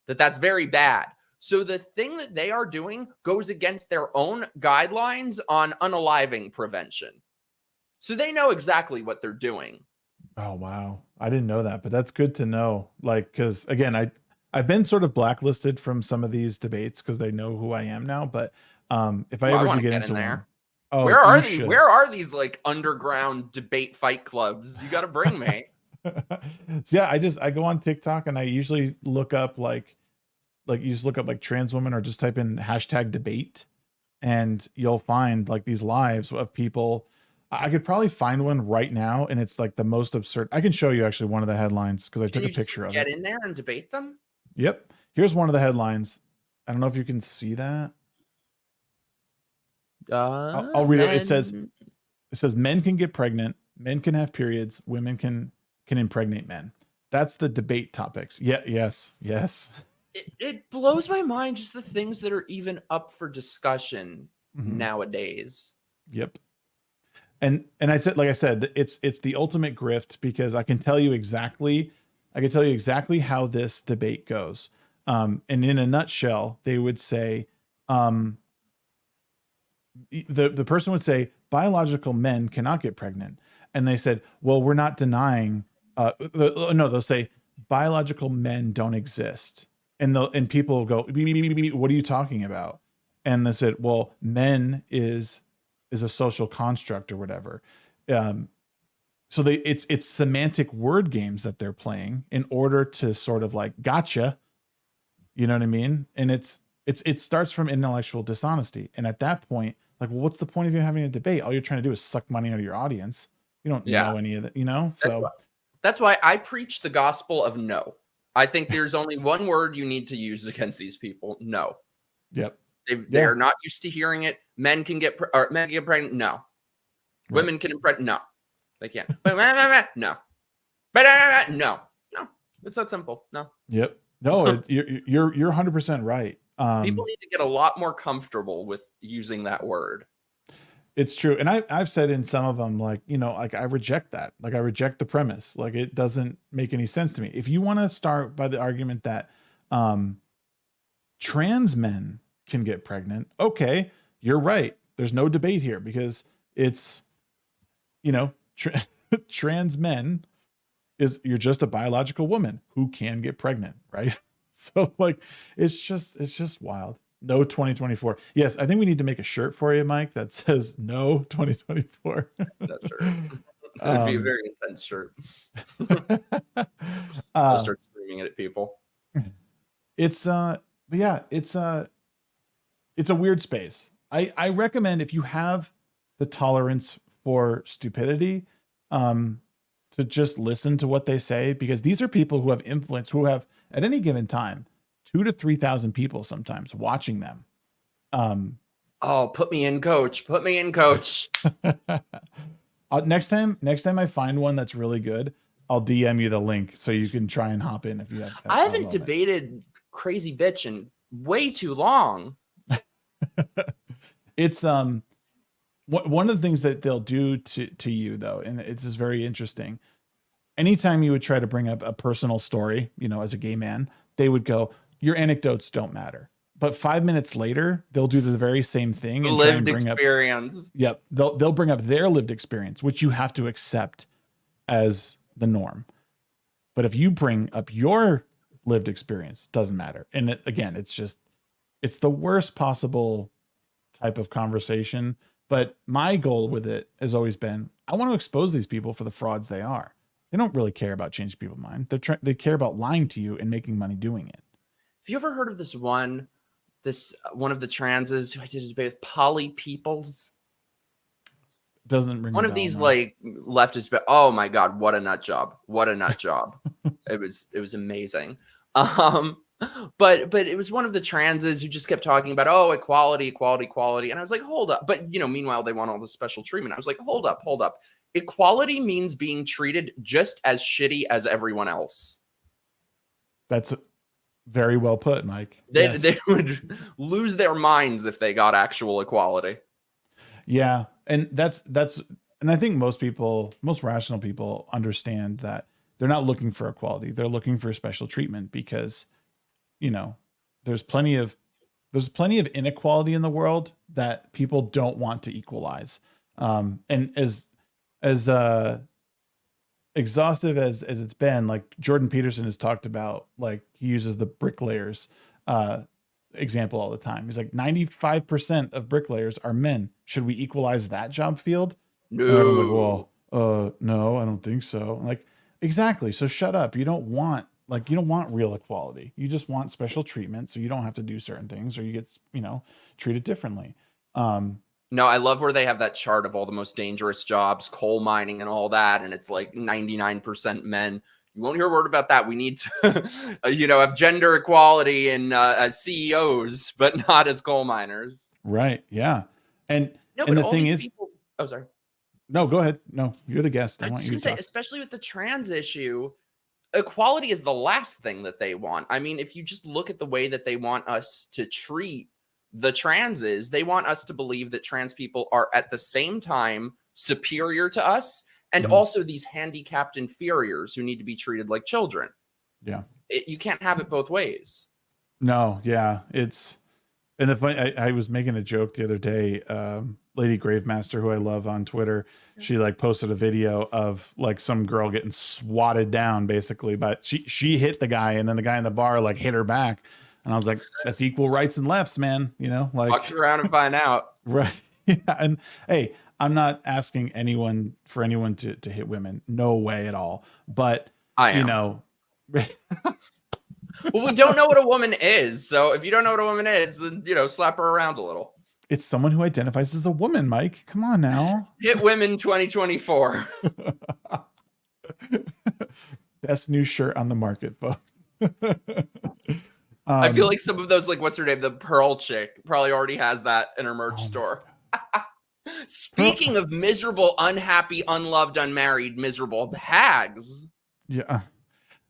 Speaker 3: that's very bad. So the thing that they are doing goes against their own guidelines on unaliving prevention. So they know exactly what they're doing.
Speaker 1: Oh, wow. I didn't know that, but that's good to know. Like, because again, I've been sort of blacklisted from some of these debates because they know who I am now. But if I ever do get into
Speaker 3: there,
Speaker 1: one,
Speaker 3: where are these? Where are these like underground debate fight clubs? You got to bring me.
Speaker 1: So yeah, I go on TikTok and I usually look up like you just look up like trans women or just type in #debate, and you'll find like these lives of people. I could probably find one right now, and it's like the most absurd. I can show you actually one of the headlines because I took a picture of it.
Speaker 3: Get in there and debate them?
Speaker 1: Yep. Here's one of the headlines. I don't know if you can see that. I'll read it. It says men can get pregnant, men can have periods, women can impregnate men. That's the debate topics. Yeah, yes.
Speaker 3: It blows my mind just the things that are even up for discussion nowadays.
Speaker 1: Yep. And I said, like I said, it's the ultimate grift because I can tell you exactly how this debate goes. And in a nutshell, they would say, the person would say biological men cannot get pregnant. And they said, well, we're not denying, they'll say biological men don't exist. And people will go, what are you talking about? And they said, well, men is a social construct or whatever. So it's semantic word games that they're playing in order to sort of like, gotcha. You know what I mean? And it starts from intellectual dishonesty. And at that point, Like, well, what's the point of you having a debate? All you're trying to do is suck money out of your audience. You don't know any of that, you know? So
Speaker 2: that's why I preach the gospel of no. I think there's only one word you need to use against these people. No.
Speaker 1: Yep.
Speaker 2: They are not used to hearing it. Men can get pregnant. No. Right. Women can impregnate. No, they can't. No. No. It's that simple. No.
Speaker 1: Yep. No, you're 100% right.
Speaker 2: People need to get a lot more comfortable with using that word.
Speaker 1: It's true. And I've said in some of them, like, you know, like I reject that. Like I reject the premise. Like it doesn't make any sense to me. If you want to start by the argument that trans men can get pregnant, okay, you're right. There's no debate here because it's, you know, trans men you're just a biological woman who can get pregnant, right? So like it's just wild. No 2024. Yes, I think we need to make a shirt for you, Mike, that says no 2024.
Speaker 2: That shirt. That would be a very intense shirt. I'll start screaming it at people.
Speaker 1: It's it's a weird space. I recommend if you have the tolerance for stupidity, to just listen to what they say, because these are people who have influence, who have at any given time 2,000 to 3,000 people sometimes watching them.
Speaker 2: Put me in, coach. Put me in, coach.
Speaker 1: Next time I find one that's really good, I'll DM you the link so you can try and hop in if you have.
Speaker 2: I haven't debated Crazy Bitch in way too long.
Speaker 1: It's one of the things that they'll do to you though, and it's just very interesting. Anytime you would try to bring up a personal story, you know, as a gay man, they would go, your anecdotes don't matter. But 5 minutes later, they'll do the very same thing. And
Speaker 2: lived experience.
Speaker 1: Yep. They'll bring up their lived experience, which you have to accept as the norm. But if you bring up your lived experience, doesn't matter. And again, it's the worst possible type of conversation. But my goal with it has always been, I want to expose these people for the frauds they are. They don't really care about changing people's mind. They care about lying to you and making money doing it.
Speaker 2: Have you ever heard of this one of the transes who I did a debate with, Polly Peoples?
Speaker 1: Doesn't ring
Speaker 2: one of these like leftist, but oh my God, what a nut job. What a nut job. It was amazing. But it was one of the transes who just kept talking about, oh, equality. And I was like, hold up. But, you know, meanwhile, they want all this special treatment. I was like, hold up. Equality means being treated just as shitty as everyone else.
Speaker 1: That's very well put, Mike.
Speaker 2: They would lose their minds if they got actual equality.
Speaker 1: Yeah. And that's, and I think most rational people understand that they're not looking for equality. They're looking for special treatment because, you know, there's plenty of inequality in the world that people don't want to equalize. And as exhaustive as it's been, like Jordan Peterson has talked about, like he uses the bricklayers example all the time. He's like 95% of bricklayers are men. Should we equalize that job field?
Speaker 2: No.
Speaker 1: And I was like, well, no, I don't think so. I'm like, exactly. So shut up. You don't want real equality. You just want special treatment so you don't have to do certain things, or you get, you know, treated differently.
Speaker 2: No, I love where they have that chart of all the most dangerous jobs, coal mining and all that. And it's like 99% men. You won't hear a word about that. We need to, have gender equality in as CEOs, but not as coal miners.
Speaker 1: Right. Yeah. And the thing is,
Speaker 2: oh, sorry.
Speaker 1: No, go ahead. No, you're the guest.
Speaker 2: I was going to say, especially with the trans issue, equality is the last thing that they want. I mean, if you just look at the way that they want us to treat the transes, they want us to believe that trans people are at the same time superior to us and also these handicapped inferiors who need to be treated like children.
Speaker 1: Yeah.
Speaker 2: You can't have it both ways.
Speaker 1: No. Yeah. And the funny, I was making a joke the other day. Lady Gravemaster, who I love on Twitter, she like posted a video of like some girl getting swatted down basically, but she hit the guy and then the guy in the bar like hit her back. And I was like, that's equal rights and lefts, man. You know, like
Speaker 2: fuck around and find out.
Speaker 1: Right. Yeah. And hey, I'm not asking anyone to hit women. No way at all. But
Speaker 2: I am.
Speaker 1: You know,
Speaker 2: well, we don't know what a woman is. So if you don't know what a woman is, then, slap her around a little.
Speaker 1: It's someone who identifies as a woman, Mike. Come on now.
Speaker 2: Hit women 2024.
Speaker 1: Best new shirt on the market, folks.
Speaker 2: I feel like some of those, like, what's her name? The Pearl chick probably already has that in her merch store. Speaking of miserable, unhappy, unloved, unmarried, miserable hags.
Speaker 1: Yeah.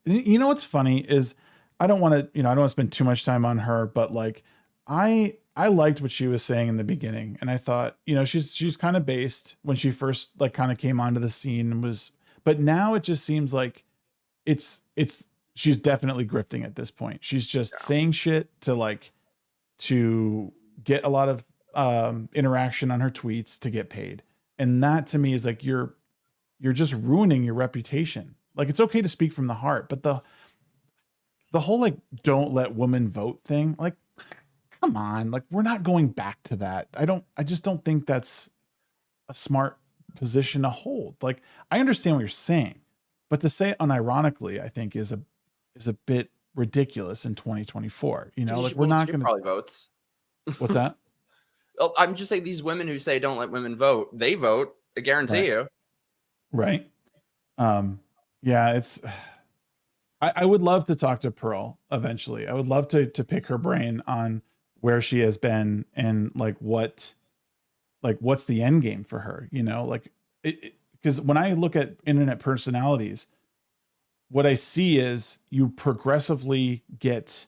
Speaker 1: You know what's funny is I don't want to spend too much time on her, but like I liked what she was saying in the beginning, and I thought, she's kind of based when she first like kind of came onto the scene and was, but now it just seems like she's definitely grifting at this point. She's just saying shit to get a lot of interaction on her tweets to get paid. And that to me is like, you're just ruining your reputation. Like, it's okay to speak from the heart, but the whole like don't let women vote thing, like, come on, like, we're not going back to that. I just don't think that's a smart position to hold. Like, I understand what you're saying, but to say it unironically, I think is a bit ridiculous in 2024. Like, we're not going to
Speaker 2: probably votes.
Speaker 1: What's that?
Speaker 2: I'm just saying, these women who say don't let women vote, they vote. I guarantee you.
Speaker 1: Right. Yeah, it's. I would love to talk to Pearl eventually. I would love to pick her brain on where she has been and what's the end game for her. Because when I look at internet personalities, what I see is you progressively get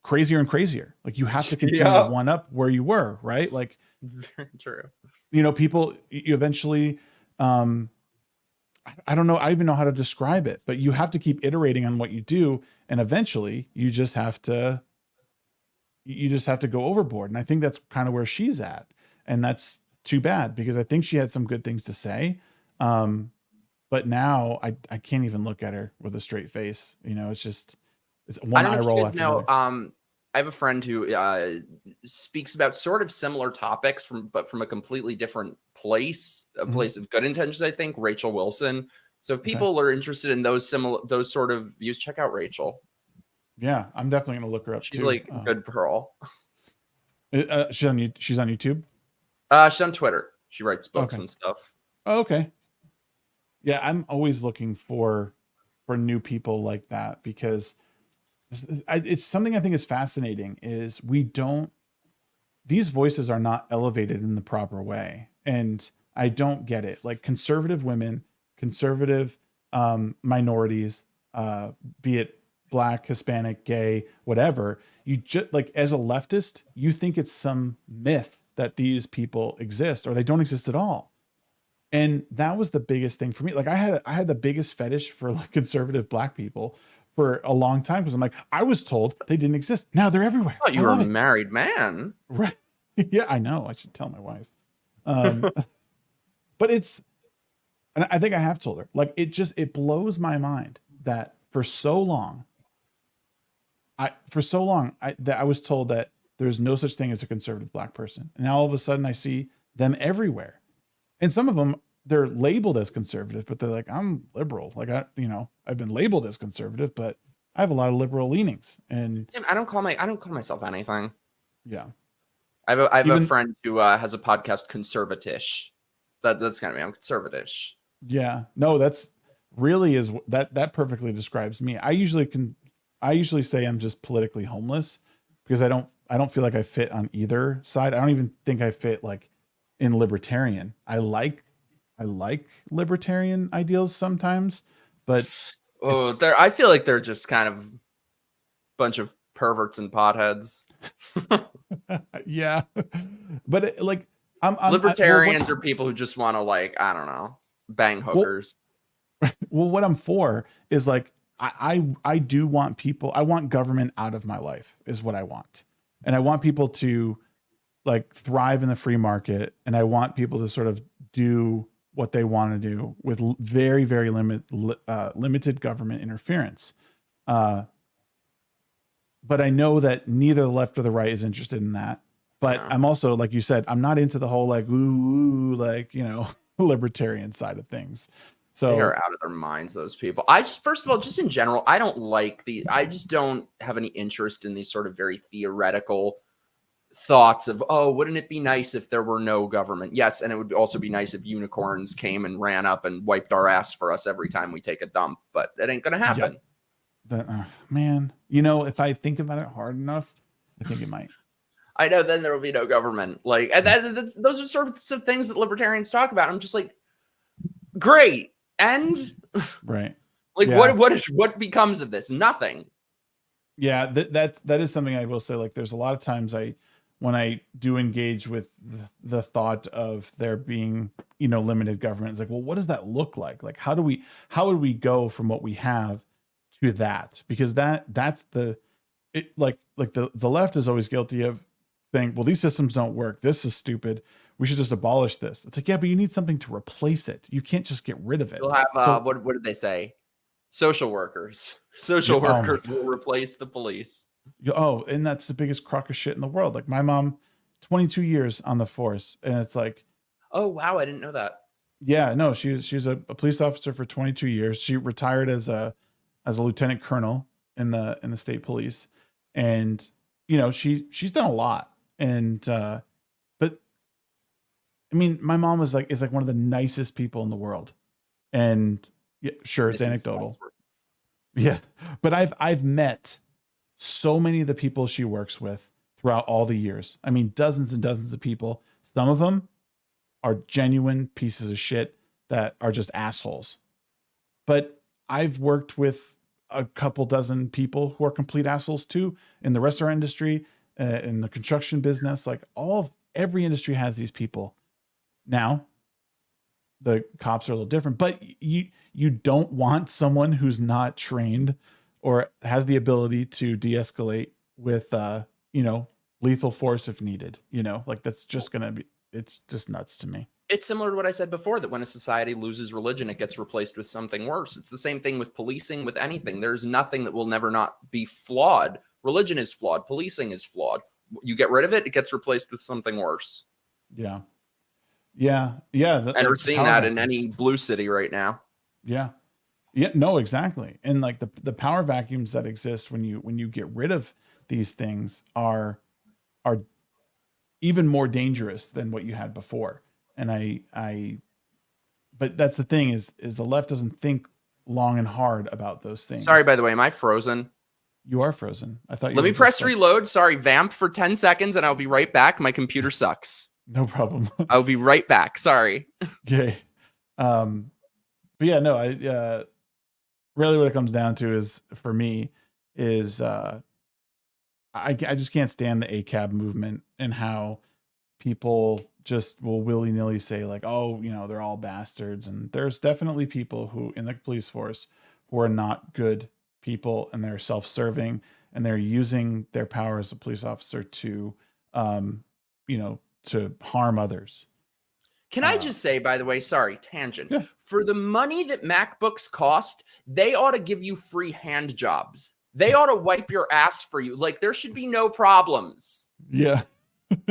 Speaker 1: crazier and crazier. Like, you have to continue to one up where you were, right? Like,
Speaker 2: very true.
Speaker 1: People, you eventually, I don't know. I even know how to describe it, but you have to keep iterating on what you do. And eventually you just have to go overboard. And I think that's kind of where she's at. And that's too bad, because I think she had some good things to say. But now I can't even look at her with a straight face. It's one eye roll after another.
Speaker 2: I have a friend who speaks about sort of similar topics but from a completely different place, a place of good intentions, I think, Rachel Wilson. So if people are interested in those sort of views, check out Rachel.
Speaker 1: Yeah, I'm definitely going to look her up.
Speaker 2: She's like good Pearl.
Speaker 1: She's on YouTube?
Speaker 2: She's on Twitter. She writes books and stuff.
Speaker 1: Oh, okay. Yeah, I'm always looking for new people like that, because it's something I think is fascinating is these voices are not elevated in the proper way. And I don't get it. Like, conservative women, conservative minorities, be it Black, Hispanic, gay, whatever, you just like, as a leftist, you think it's some myth that these people exist, or they don't exist at all. And that was the biggest thing for me. Like, I had the biggest fetish for like conservative Black people for a long time, because I'm like, I was told they didn't exist. Now they're everywhere.
Speaker 2: Oh, you were a married man.
Speaker 1: Right. Yeah, I know. I should tell my wife. But and I think I have told her, like, it blows my mind that for so long I was told that there's no such thing as a conservative Black person. And now all of a sudden I see them everywhere. And some of them, they're labeled as conservative, but they're like, I'm liberal. Like, I've been labeled as conservative, but I have a lot of liberal leanings. And
Speaker 2: I don't call myself anything.
Speaker 1: Yeah.
Speaker 2: I have a friend who has a podcast, Conservatish. That's kind of me. I'm conservatish.
Speaker 1: Yeah. No, that's really is that perfectly describes me. I usually say I'm just politically homeless, because I don't feel like I fit on either side. I don't even think I fit like in libertarian. I like libertarian ideals sometimes, but
Speaker 2: I feel like they're just kind of a bunch of perverts and potheads.
Speaker 1: Yeah, but
Speaker 2: libertarians are people who just want to, like, I don't know, bang hookers.
Speaker 1: Well, what I'm for is like, I do want people. I want government out of my life is what I want, and I want people to like thrive in the free market, and I want people to sort of do what they want to do with very, very limited government interference. But I know that neither the left or the right is interested in that. But I'm also, like you said, I'm not into the whole like libertarian side of things. So
Speaker 2: they are out of their minds, those people. First of all, just in general, I just don't have any interest in these sort of very theoretical thoughts of, oh, wouldn't it be nice if there were no government? Yes, and it would also be nice if unicorns came and ran up and wiped our ass for us every time we take a dump, but that ain't gonna happen.
Speaker 1: Man, you know, if I think about it hard enough, I think it might.
Speaker 2: I know then there will be no government. Like, and those are sorts of things that libertarians talk about. I'm just like, great, and
Speaker 1: right,
Speaker 2: like, what becomes of this? Nothing.
Speaker 1: Yeah, that is something I will say. Like, there's a lot of times when I do engage with the thought of there being, you know, limited government, it's like, well, what does that look like? Like, how would we go from what we have to that? Because that's the left is always guilty of saying, well, these systems don't work. This is stupid. We should just abolish this. It's like, yeah, but you need something to replace it. You can't just get rid of it.
Speaker 2: You'll have what did they say? Social workers. Social workers will replace the police.
Speaker 1: Oh, and that's the biggest crock of shit in the world. Like, my mom, 22 years on the force, and it's like,
Speaker 2: oh wow, I didn't know that.
Speaker 1: Yeah, no, she's a police officer for 22 years. She retired as a lieutenant colonel in the state police, and you know, she's done a lot. And but I mean, my mom is like one of the nicest people in the world, and yeah, sure, it's anecdotal. Yeah, but I've met so many of the people she works with throughout all the years. I mean, dozens and dozens of people. Some of them are genuine pieces of shit that are just assholes. But I've worked with a couple dozen people who are complete assholes too, in the restaurant industry, in the construction business. Like, every industry has these people. Now, the cops are a little different, but you don't want someone who's not trained or has the ability to de-escalate with you know, lethal force if needed. You know, like, that's just gonna be, it's just nuts to me.
Speaker 2: It's similar to what I said before, that when a society loses religion, it gets replaced with something worse. It's the same thing with policing, with anything. There's nothing that will never not be flawed. Religion is flawed. Policing is flawed. You get rid of it, it gets replaced with something worse.
Speaker 1: Yeah.
Speaker 2: And we're seeing that in any blue city right now.
Speaker 1: Yeah. No, exactly. And like the power vacuums that exist when you get rid of these things are even more dangerous than what you had before. And but that's the thing is the left doesn't think long and hard about those things.
Speaker 2: Sorry, by the way, am I frozen?
Speaker 1: You are frozen. I thought.
Speaker 2: Let me press reload. Sorry, vamp for 10 seconds, and I'll be right back. My computer sucks.
Speaker 1: No problem.
Speaker 2: I'll be right back. Sorry.
Speaker 1: Okay. But yeah, no. Really, what it comes down to is, for me, is I just can't stand the ACAB movement and how people just will willy-nilly say, like, oh, you know, they're all bastards. And there's definitely people who in the police force who are not good people, and they're self-serving, and they're using their power as a police officer to you know, to harm others.
Speaker 2: Can I just say, by the way, sorry, tangent. Yeah. For the money that MacBooks cost, they ought to give you free hand jobs. They ought to wipe your ass for you. Like, there should be no problems.
Speaker 1: Yeah.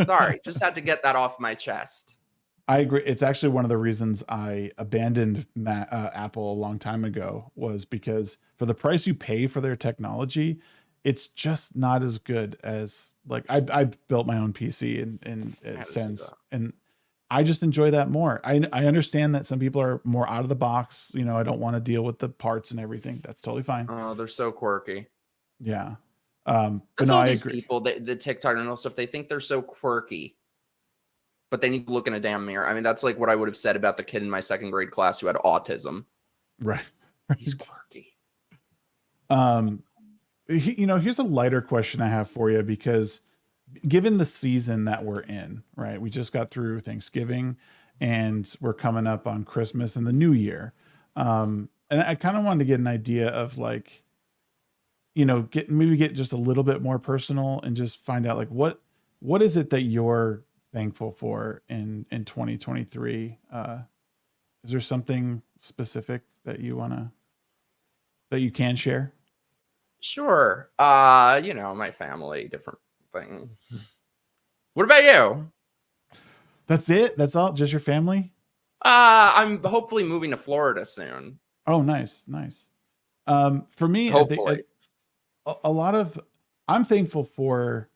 Speaker 2: Sorry, just had to get that off my chest.
Speaker 1: I agree. It's actually one of the reasons I abandoned Apple a long time ago, was because for the price you pay for their technology, it's just not as good as, like, I built my own PC in a sense, and I just enjoy that more. I understand that some people are more out of the box. You know, I don't want to deal with the parts and everything. That's totally fine.
Speaker 2: Oh, they're so quirky.
Speaker 1: Yeah.
Speaker 2: But no, all these people, the TikTok and all stuff, they think they're so quirky, but they need to look in a damn mirror. I mean, that's like what I would have said about the kid in my second grade class who had autism.
Speaker 1: Right.
Speaker 2: He's quirky.
Speaker 1: You know, here's a lighter question I have for you, because given the season that we're in, right? We just got through Thanksgiving and we're coming up on Christmas and the New Year. And I kind of wanted to get an idea of, like, you know, get just a little bit more personal and just find out, like, what is it that you're thankful for in 2023? Is there something specific that you can share?
Speaker 2: Sure. You know, my family, different thing. What about you?
Speaker 1: That's it? That's all? Just your family?
Speaker 2: I'm hopefully moving to Florida soon.
Speaker 1: Oh, nice. For me,
Speaker 2: hopefully.
Speaker 1: a lot of, I'm thankful for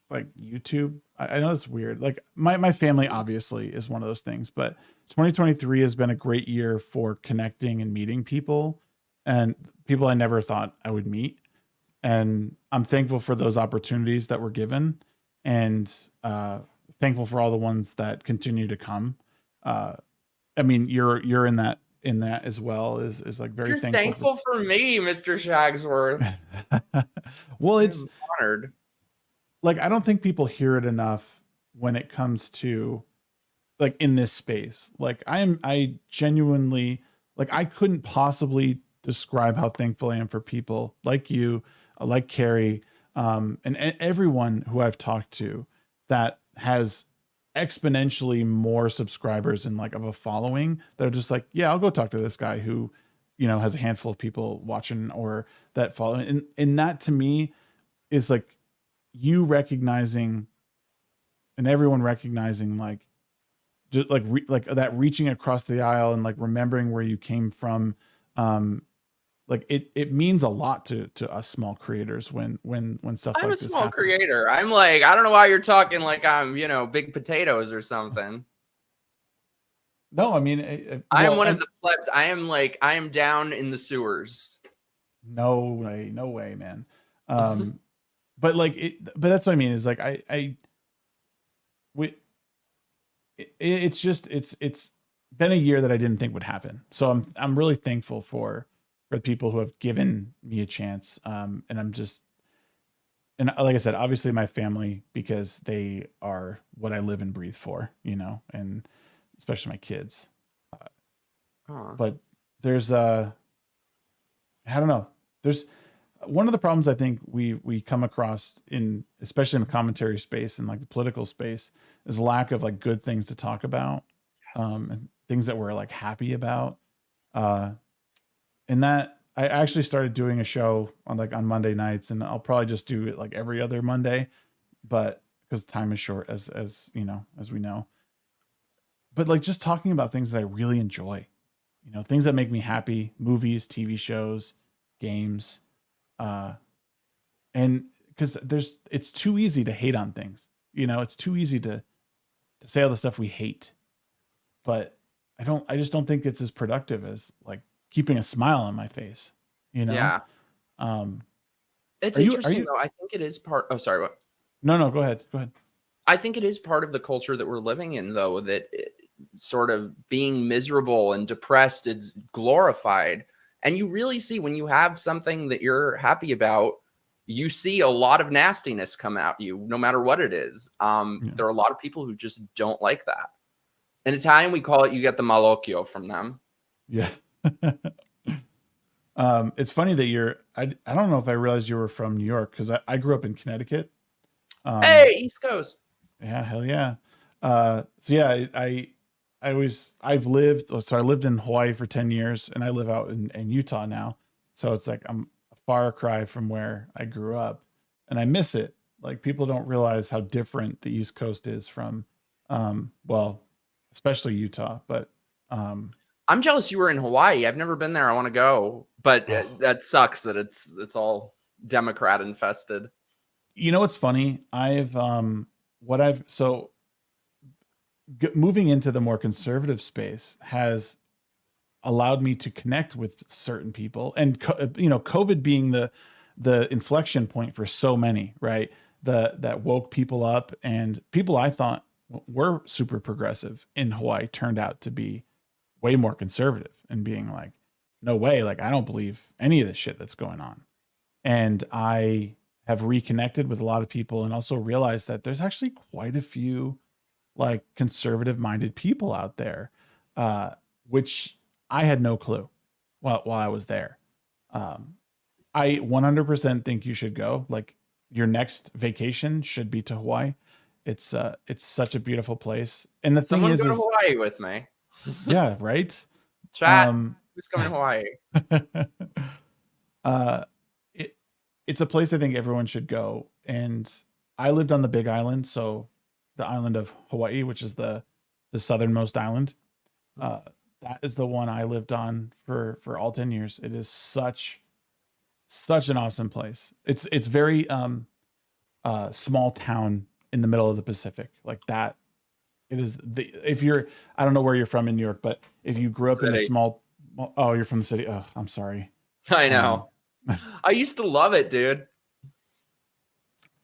Speaker 4: like YouTube. I know it's weird. Like my family obviously is one of those things, but 2023 has been a great year for connecting and meeting people, and people I never thought I would meet. And I'm thankful for those opportunities that were given, and thankful for all the ones that continue to come. I mean, you're in that as well, is like very
Speaker 3: You're
Speaker 4: thankful.
Speaker 3: Thankful for me, Mr. Shagsworth.
Speaker 4: Well, it's
Speaker 3: I'm honored.
Speaker 4: like, I don't think people hear it enough when it comes to like in this space. Like I genuinely, like, I couldn't possibly describe how thankful I am for people like you, like Carrie, and everyone who I've talked to that has exponentially more subscribers and like of a following that are just like, yeah, I'll go talk to this guy who, has a handful of people watching or that follow. And that to me is like you recognizing and everyone recognizing like just like that reaching across the aisle and like remembering where you came from. Like it means a lot to us small creators when stuff
Speaker 3: I'm
Speaker 4: like
Speaker 3: a
Speaker 4: this
Speaker 3: small
Speaker 4: happens.
Speaker 3: creator. I'm like, I don't know why you're talking like I'm, big potatoes or something.
Speaker 4: No, I mean,
Speaker 3: I am one of the plebs. I am down in the sewers.
Speaker 4: No way, man. But like but that's what I mean is like it's been a year that I didn't think would happen. So I'm really thankful for the people who have given me a chance. And I'm just, and like I said, obviously my family, because they are what I live and breathe for, and especially my kids. But there's I don't know. There's one of the problems I think we come across especially in the commentary space and like the political space is lack of like good things to talk about. Yes. And things that we're like happy about. And that I actually started doing a show on Monday nights, and I'll probably just do it like every other Monday, but because time is short as we know. But like just talking about things that I really enjoy, things that make me happy, movies, TV shows, games, and because it's too easy to hate on things, it's too easy to say all the stuff we hate, but I just don't think it's as productive as like keeping a smile on my face,
Speaker 3: Yeah. It's interesting though. I think it is part. Oh, sorry. What?
Speaker 4: No, go ahead.
Speaker 3: I think it is part of the culture that we're living in though, that sort of being miserable and depressed is glorified. And you really see when you have something that you're happy about, you see a lot of nastiness come at you, no matter what it is. There are a lot of people who just don't like that. In Italian, we call it, you get the malocchio from them.
Speaker 4: Yeah. It's funny that I don't know if I realized you were from New York, because I grew up in Connecticut.
Speaker 3: Hey, East Coast.
Speaker 4: Yeah, hell yeah. So yeah, I lived in Hawaii for 10 years, and I live out in Utah now. So it's like I'm a far cry from where I grew up, and I miss it. Like people don't realize how different the East Coast is from, well, especially Utah, but
Speaker 3: I'm jealous you were in Hawaii. I've never been there. I want to go, but that sucks that it's all Democrat infested.
Speaker 4: What's funny? Moving into the more conservative space has allowed me to connect with certain people, and COVID being the inflection point for so many, right? That woke people up, and people I thought were super progressive in Hawaii turned out to be way more conservative and being like, no way, like I don't believe any of this shit that's going on. And I have reconnected with a lot of people, and also realized that there's actually quite a few like conservative minded people out there, which I had no clue while I was there. I 100% think you should go. Like your next vacation should be to Hawaii. It's such a beautiful place. And the
Speaker 3: Someone
Speaker 4: thing is,
Speaker 3: go to Hawaii with me.
Speaker 4: Yeah, right.
Speaker 3: Chat. Who's coming to Hawaii?
Speaker 4: It's a place I think everyone should go. And I lived on the Big Island, so the island of Hawaii, which is the southernmost island. That is the one I lived on for all 10 years. It is such an awesome place. It's very small town in the middle of the Pacific. Like that, it is if you're, I don't know where you're from in New York, but if you grew up in a small, oh, you're from the city. Oh, I'm sorry.
Speaker 3: I know. I used to love it, dude.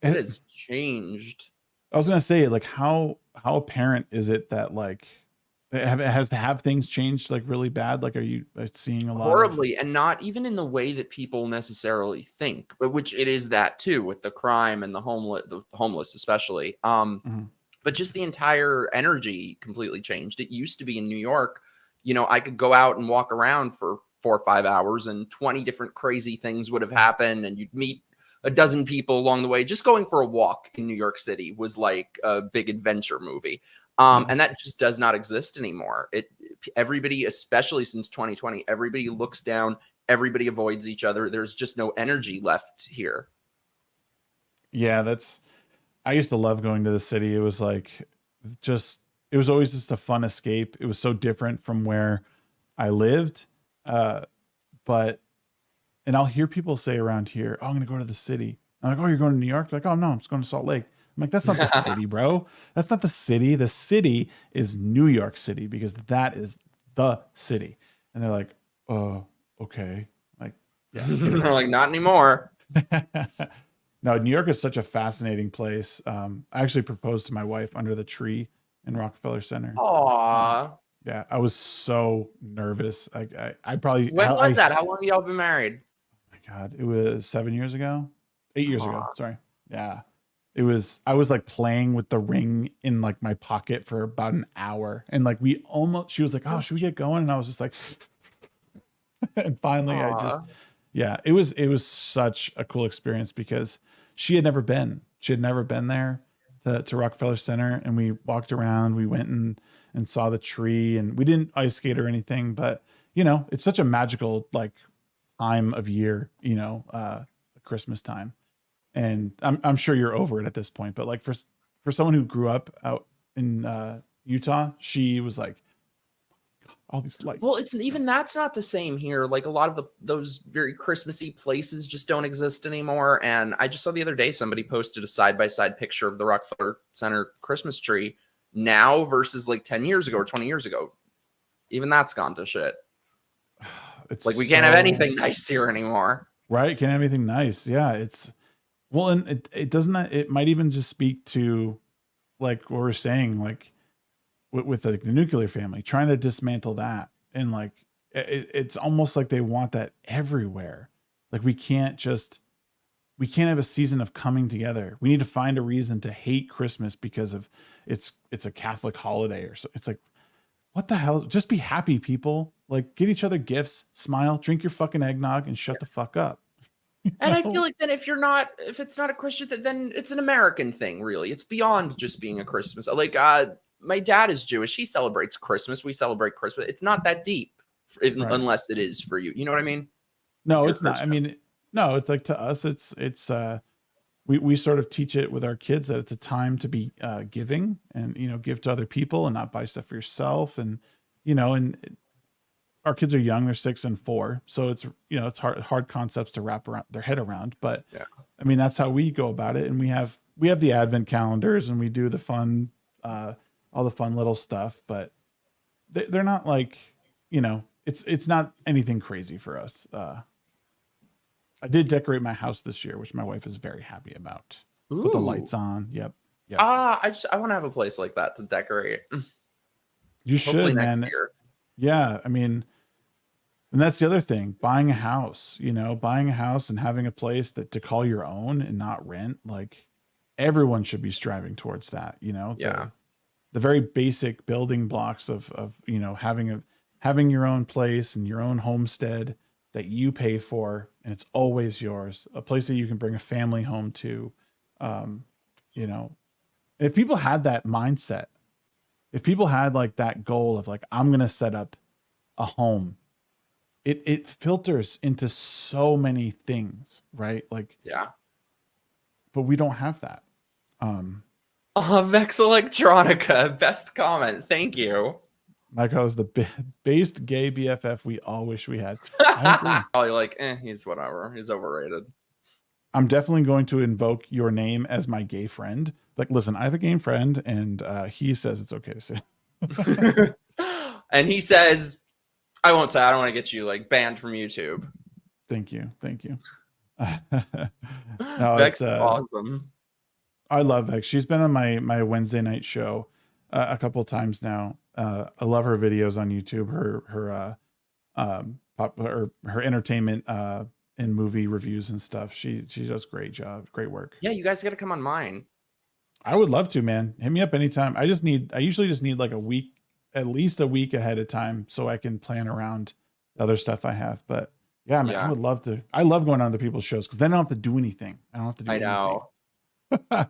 Speaker 3: It has changed.
Speaker 4: I was gonna say, like, how apparent is it that like have things changed like really bad? Like, are you seeing a lot
Speaker 3: horribly, and not even in the way that people necessarily think, but which it is that too, with the crime and the homeless especially. But just the entire energy completely changed. It used to be in New York, you know, I could go out and walk around for 4 or 5 hours and 20 different crazy things would have happened, and you'd meet a dozen people along the way. Just going for a walk in New York City was like a big adventure movie. And that just does not exist anymore. Everybody, especially since 2020, everybody looks down, everybody avoids each other. There's just no energy left here.
Speaker 4: Yeah, I used to love going to the city. It was like, it was always just a fun escape. It was so different from where I lived. And I'll hear people say around here, oh, I'm going to go to the city. I'm like, oh, you're going to New York? They're like, oh, no, I'm just going to Salt Lake. I'm like, that's not the city, bro. That's not the city. The city is New York City, because that is the city. And they're like, oh, okay. Like, yeah.
Speaker 3: They're like, not anymore.
Speaker 4: No, New York is such a fascinating place. I actually proposed to my wife under the tree in Rockefeller Center.
Speaker 3: Aww.
Speaker 4: Yeah, I was so nervous. I probably.
Speaker 3: When was that? How long have y'all been married?
Speaker 4: Oh my God, it was 7 years ago, 8 years ago. Sorry. Yeah, it was. I was like playing with the ring in like my pocket for about an hour, and like she was like, "Oh, should we get going?" And I was just like, and finally, it was such a cool experience, because she had never been there to Rockefeller Center, and we walked around. We went and saw the tree, and we didn't ice skate or anything, but you know, it's such a magical like time of year, you know, Christmas time. And I'm sure you're over it at this point, but like for someone who grew up out in Utah, she was like, all these lights.
Speaker 3: Well, that's not the same here. Like a lot of those very Christmassy places just don't exist anymore. And I just saw the other day, somebody posted a side-by-side picture of the Rockefeller Center Christmas tree now versus like 10 years ago or 20 years ago. Even that's gone to shit. It's like we can't have anything nice here anymore.
Speaker 4: Right. Can't have anything nice. Yeah. And it doesn't, it might even just speak to like what we're saying, like with like the nuclear family, trying to dismantle that. And like, it's almost like they want that everywhere. Like we can't have a season of coming together. We need to find a reason to hate Christmas because of it's a Catholic holiday or so. It's like, what the hell? Just be happy, people. Like, get each other gifts, smile, drink your fucking eggnog, and shut the fuck up.
Speaker 3: And I feel like then if it's not a Christian, then it's an American thing, really. It's beyond just being a Christmas. Like, my dad is Jewish. He celebrates Christmas. We celebrate Christmas. It's not that deep, unless it is for you. You know what I mean?
Speaker 4: No, it's not. I mean, no, it's like to us, we sort of teach it with our kids that it's a time to be giving and, you know, give to other people and not buy stuff for yourself. And, you know, our kids are young, they're 6 and 4. So it's, you know, it's hard concepts to wrap around their head around. But yeah, I mean, that's how we go about it. And we have the advent calendars and we do the fun, all the fun little stuff, but they're not like, you know, it's not anything crazy for us. I did decorate my house this year, which my wife is very happy about. Ooh. Put the lights on. Yep.
Speaker 3: I want to have a place like that to decorate.
Speaker 4: You should, hopefully man. Next year. Yeah, I mean, and that's the other thing. Buying a house, you know, and having a place to call your own and not rent. Like everyone should be striving towards that. You know.
Speaker 3: Yeah.
Speaker 4: The very basic building blocks of you know, having your own place and your own homestead that you pay for, and it's always yours, a place that you can bring a family home to. You know, if people had that mindset, if people had like that goal of like, I'm going to set up a home, it filters into so many things, right? Like,
Speaker 3: yeah,
Speaker 4: but we don't have that.
Speaker 3: Vex Electronica, best comment. Thank you.
Speaker 4: Mike Harlow's the based gay BFF we all wish we had.
Speaker 3: Probably like, he's whatever. He's overrated.
Speaker 4: I'm definitely going to invoke your name as my gay friend. Like, listen, I have a gay friend, and he says it's okay to say.
Speaker 2: And he says, I won't say, I don't want to get you like banned from YouTube.
Speaker 4: Thank you.
Speaker 2: No, Vex is awesome.
Speaker 4: I love Vex. She's been on my Wednesday night show a couple of times now. I love her videos on YouTube. Her entertainment and movie reviews and stuff. She does great work.
Speaker 2: Yeah, you guys got to come on mine.
Speaker 4: I would love to, man. Hit me up anytime. I usually just need like a week, at least a week ahead of time, so I can plan around the other stuff I have. But yeah, man, I would love to. I love going on other people's shows because then I don't have to do anything. I don't have to do anything.
Speaker 2: I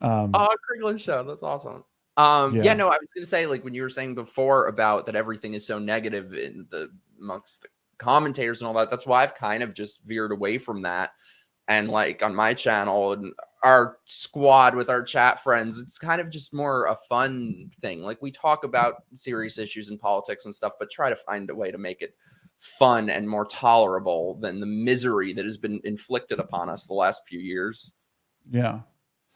Speaker 2: know. Kriegler show. That's awesome. Yeah, no, I was gonna say, like, when you were saying before about that everything is so negative amongst the commentators and all that, that's why I've kind of just veered away from that. And like on my channel and our squad with our chat friends, it's kind of just more a fun thing. Like, we talk about serious issues in politics and stuff, but try to find a way to make it fun and more tolerable than the misery that has been inflicted upon us the last few years.
Speaker 4: Yeah.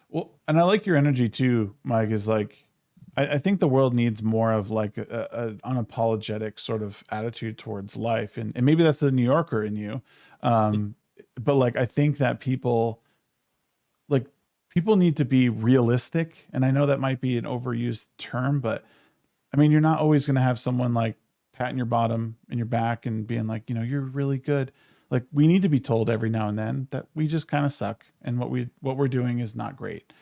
Speaker 4: Well, and I like your energy too, Mike, is like, I think the world needs more of like a unapologetic sort of attitude towards life. And maybe that's the New Yorker in you. But like, I think that people need to be realistic. And I know that might be an overused term, but I mean, you're not always going to have someone like patting your bottom and your back and being like, you're really good. Like, we need to be told every now and then that we just kind of suck and what we're doing is not great.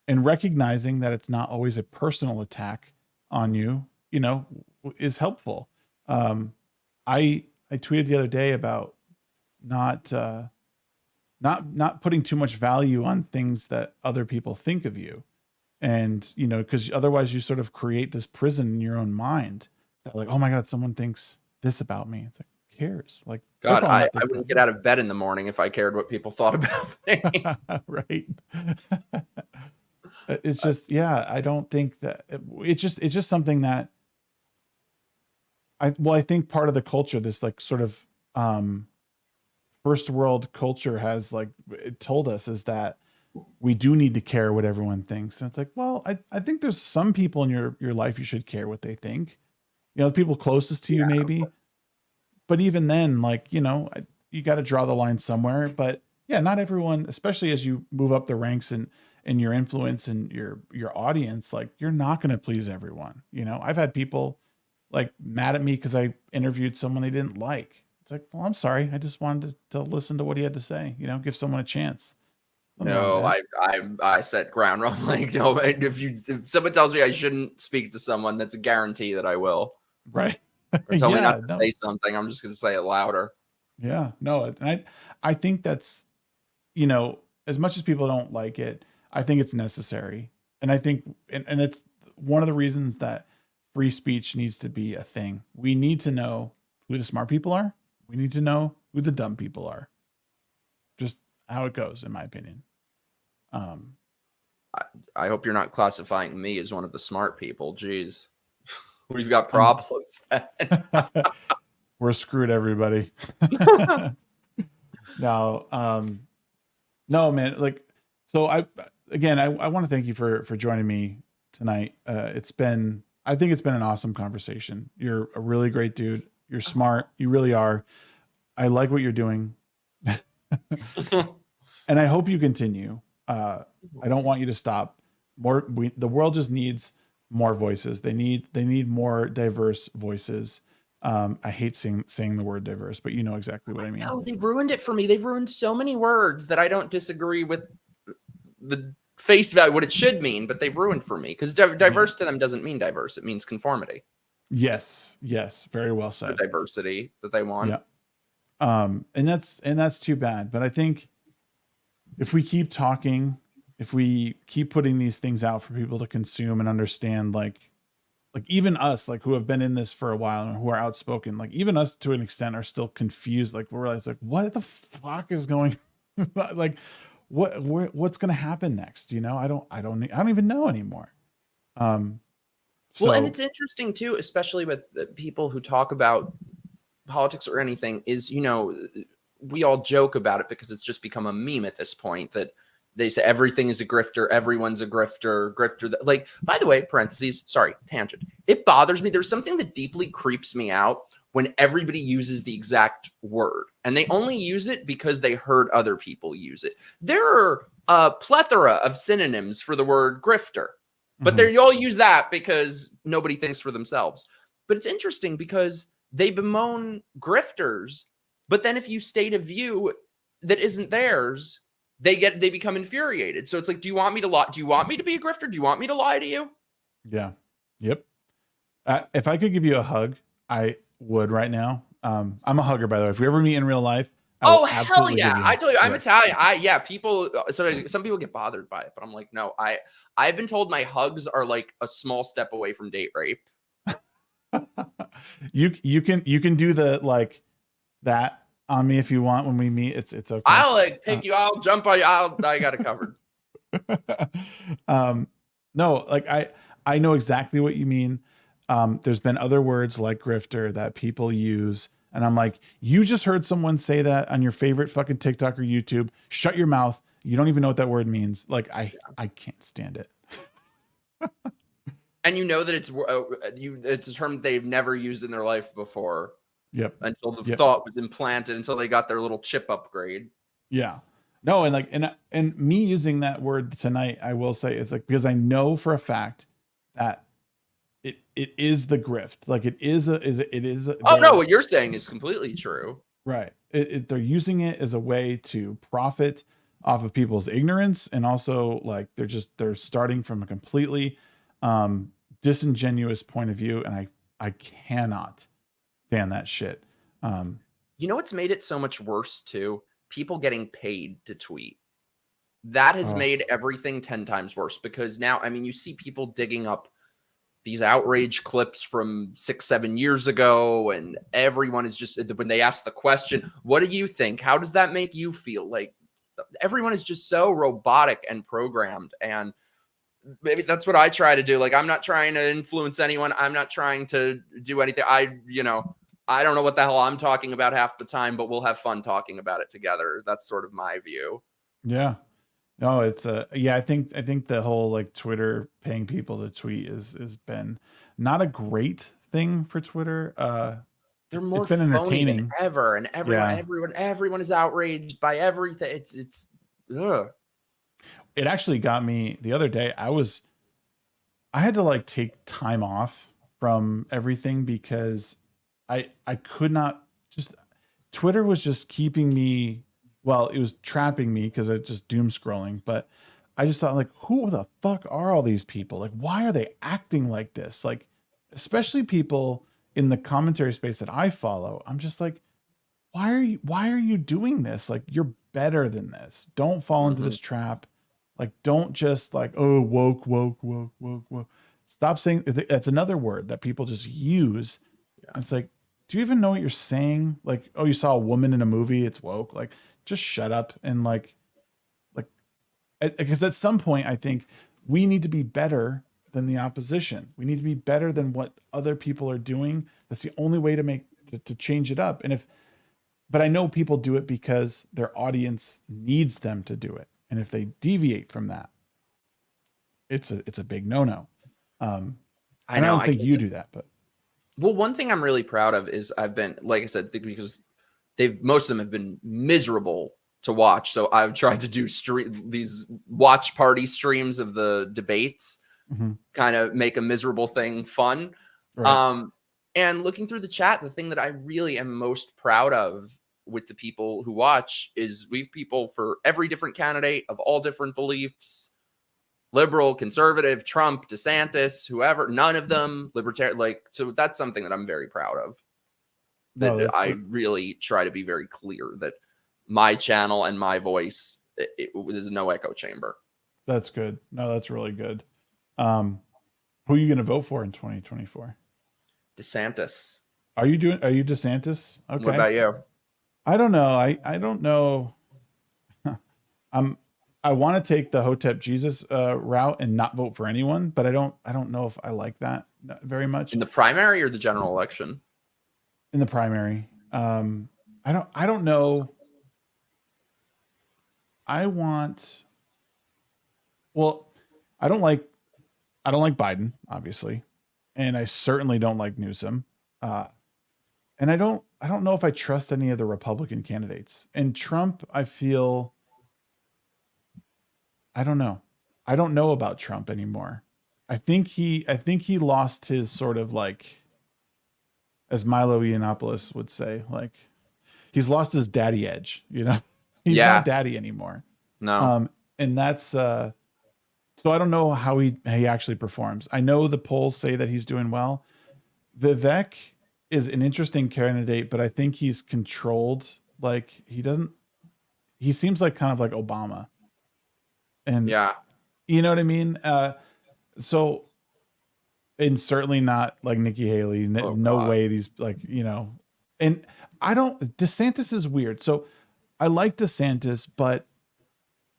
Speaker 4: And recognizing that it's not always a personal attack on you, is helpful. I tweeted the other day about not putting too much value on things that other people think of you. And, because otherwise you sort of create this prison in your own mind that like, oh my God, someone thinks this about me. It's like, who cares? Like,
Speaker 2: God, I wouldn't get out of bed in the morning if I cared what people thought about me.
Speaker 4: Right. It's just, I don't think that it's just something that I think part of the culture, this like sort of first world culture has like it told us is that we do need to care what everyone thinks. And it's like, well, I think there's some people in your life you should care what they think. The people closest to you maybe. But even then, like, you got to draw the line somewhere. But yeah, not everyone, especially as you move up the ranks and your influence and your audience, like, you're not going to please everyone. I've had people like mad at me because I interviewed someone they didn't like. It's like, well, I'm sorry. I just wanted to listen to what he had to say, give someone a chance.
Speaker 2: No, I set ground rule. Like, no, if someone tells me I shouldn't speak to someone, that's a guarantee that I will.
Speaker 4: Right.
Speaker 2: Or tell me not to say something, I'm just going to say it louder.
Speaker 4: Yeah, no. And I think that's, as much as people don't like it, I think it's necessary. And I think, and it's one of the reasons that free speech needs to be a thing. We need to know who the smart people are. We need to know who the dumb people are. Just how it goes, in my opinion.
Speaker 2: I hope you're not classifying me as one of the smart people. Jeez. We've got problems then.
Speaker 4: We're screwed, everybody. No, man. Like, so I want to thank you for joining me tonight. I think it's been an awesome conversation. You're a really great dude. You're smart. You really are. I like what you're doing. And I hope you continue. I don't want you to stop. The world just needs more voices. They need more diverse voices. I hate saying the word diverse, but you know exactly what I mean.
Speaker 2: No, they've ruined it for me. They've ruined so many words that I don't disagree with the face value, what it should mean, but they've ruined for me because diverse to them doesn't mean diverse. It means conformity.
Speaker 4: Yes. Very well said.
Speaker 2: The diversity that they want.
Speaker 4: Yeah. And that's too bad. But I think if we keep talking, if we keep putting these things out for people to consume and understand, like even us, like, who have been in this for a while and who are outspoken, like even us to an extent are still confused. Like, we're like, what the fuck is going like, what's going to happen next? I don't even know anymore.
Speaker 2: Well, and it's interesting too, especially with people who talk about politics or anything, is, we all joke about it because it's just become a meme at this point that they say everything is a grifter, everyone's a grifter. Like, by the way, parentheses, sorry, tangent. It bothers me. There's something that deeply creeps me out when everybody uses the exact word, and they only use it because they heard other people use it. There are a plethora of synonyms for the word grifter, but they all use that because nobody thinks for themselves. But it's interesting because they bemoan grifters, but then if you state a view that isn't theirs, they become infuriated. So it's like, do you want me to lie? Do you want me to be a grifter? Do you want me to lie to you?
Speaker 4: Yeah. Yep. If I could give you a hug, I would right now. I'm a hugger, by the way. If we ever meet in real life,
Speaker 2: oh hell yeah! I told you I'm Italian. People. So some people get bothered by it, but I'm like, no. I've been told my hugs are like a small step away from date rape.
Speaker 4: you can do the like that on me if you want when we meet. It's okay.
Speaker 2: I'll like pick you. I'll jump on you. I got it covered.
Speaker 4: No, like I know exactly what you mean. There's been other words like grifter that people use, and I'm like, you just heard someone say that on your favorite fucking TikTok or YouTube. Shut your mouth. You don't even know what that word means. Like I can't stand it.
Speaker 2: And you know that it's a term they've never used in their life before.
Speaker 4: Yep.
Speaker 2: Until the thought was implanted, until they got their little chip upgrade.
Speaker 4: Yeah. No, and like and me using that word tonight, I will say, is like because I know for a fact that it is the grift. Like it is.
Speaker 2: Oh no, what you're saying is completely true.
Speaker 4: Right. They're using it as a way to profit off of people's ignorance, and also like they're starting from a completely disingenuous point of view, and I cannot stand that shit.
Speaker 2: You know what's made it so much worse too? People getting paid to tweet. That has made everything 10 times worse, because now, I mean, you see people digging up these outrage clips from 6-7 years ago, and everyone is just, when they ask the question, what do you think? How does that make you feel? Like everyone is just so robotic and programmed, and maybe that's what I try to do. Like, I'm not trying to influence anyone. I'm not trying to do anything. I don't know what the hell I'm talking about half the time, but we'll have fun talking about it together. That's sort of my view.
Speaker 4: Yeah. No, it's I think the whole like Twitter paying people to tweet has been not a great thing for Twitter.
Speaker 2: They're more phony than ever, and everyone is outraged by everything. It's ugh.
Speaker 4: It actually got me the other day. I had to like take time off from everything because I could not Twitter was just keeping me, well, it was trapping me because it just doom scrolling, but I just thought like, who the fuck are all these people? Like, why are they acting like this? Like, especially people in the commentary space that I follow. I'm just like, why are you doing this? Like, you're better than this. Don't fall into this trap. Like, don't just like, oh, woke. Stop saying that's another word that people just use. Yeah. It's like, do you even know what you're saying? Like, oh, you saw a woman in a movie, it's woke. Like, just shut up. And like, because at some point, I think we need to be better than the opposition. We need to be better than what other people are doing. That's the only way to change it up. But I know people do it because their audience needs them to do it. And if they deviate from that, it's a big no-no. I don't think you do that, but.
Speaker 2: Well, one thing I'm really proud of is I've been, like I said, because most of them have been miserable to watch. So I've tried to do these watch party streams of the debates, kind of make a miserable thing fun. Right. And looking through the chat, the thing that I really am most proud of with the people who watch is we have people for every different candidate of all different beliefs. Liberal, conservative, Trump, DeSantis, whoever, none of them libertarian. Like, so that's something that I'm very proud of. That I really try to be very clear that my channel and my voice, there's no echo chamber.
Speaker 4: That's good. No, that's really good. Who are you going to vote for in 2024?
Speaker 2: DeSantis.
Speaker 4: Are you DeSantis? Okay.
Speaker 2: What about you?
Speaker 4: I don't know. I don't know. I want to take the Hotep Jesus route and not vote for anyone, but I don't know if I like that very much.
Speaker 2: In the primary or the general election?
Speaker 4: In the primary. I don't know. I want. Well, I don't like Biden, obviously, and I certainly don't like Newsom. And I don't know if I trust any of the Republican candidates. And Trump, I feel, I don't know. I don't know about Trump anymore. I think he lost his sort of like, as Milo Yiannopoulos would say, like he's lost his daddy edge, you know? He's not daddy anymore.
Speaker 2: No.
Speaker 4: And that's so I don't know how he actually performs. I know the polls say that he's doing well. Vivek is an interesting candidate, but I think he's controlled. Like he seems like kind of like Obama. And you know what I mean? So, and certainly not like Nikki Haley. No way these like, you know, and DeSantis is weird. So I like DeSantis, but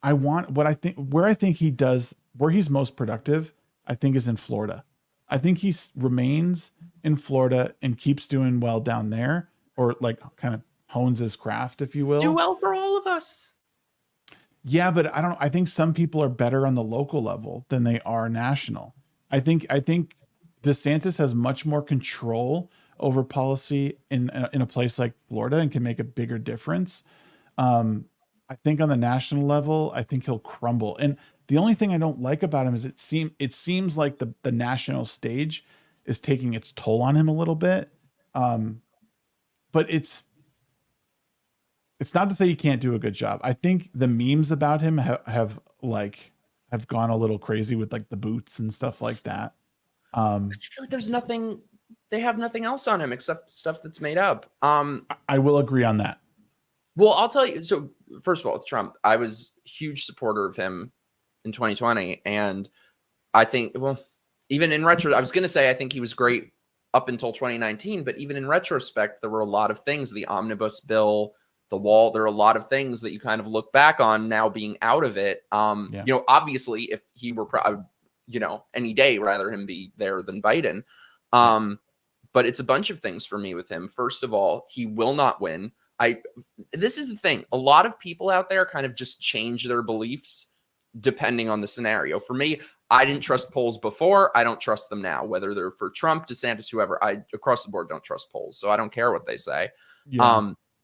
Speaker 4: I want where he's most productive, I think is in Florida. I think he remains in Florida and keeps doing well down there, or like kind of hones his craft, if you will.
Speaker 2: Do well for all of us.
Speaker 4: Yeah, but I think some people are better on the local level than they are national. I think DeSantis has much more control over policy in a place like Florida and can make a bigger difference. I think on the national level, I think he'll crumble. And the only thing I don't like about him is it seems like the national stage is taking its toll on him a little bit. But it's not to say he can't do a good job. I think the memes about him have gone a little crazy with like the boots and stuff like that.
Speaker 2: I feel like they have nothing else on him except stuff that's made up.
Speaker 4: I will agree on that.
Speaker 2: Well, I'll tell you. So first of all, it's Trump. I was a huge supporter of him in 2020. And I think, well, even in retro, I was going to say, I think he was great up until 2019, but even in retrospect, there were a lot of things, the omnibus bill, the wall, there are a lot of things that you kind of look back on now being out of it. You know, obviously if he were, you know, any day rather him be there than Biden. But it's a bunch of things for me with him. First of all, he will not win. This is the thing. A lot of people out there kind of just change their beliefs depending on the scenario. For me, I didn't trust polls before. I don't trust them now, whether they're for Trump, DeSantis, whoever. I across the board don't trust polls, so I don't care what they say.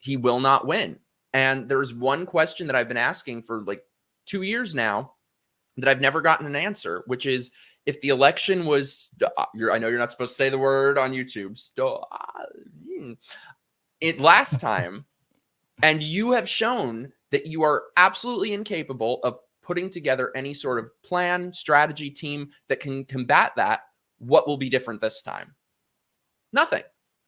Speaker 2: He will not win. And there's one question that I've been asking for like 2 years now that I've never gotten an answer, which is if the election was, I know you're not supposed to say the word on YouTube, last time, and you have shown that you are absolutely incapable of putting together any sort of plan, strategy, team that can combat that, what will be different this time? Nothing.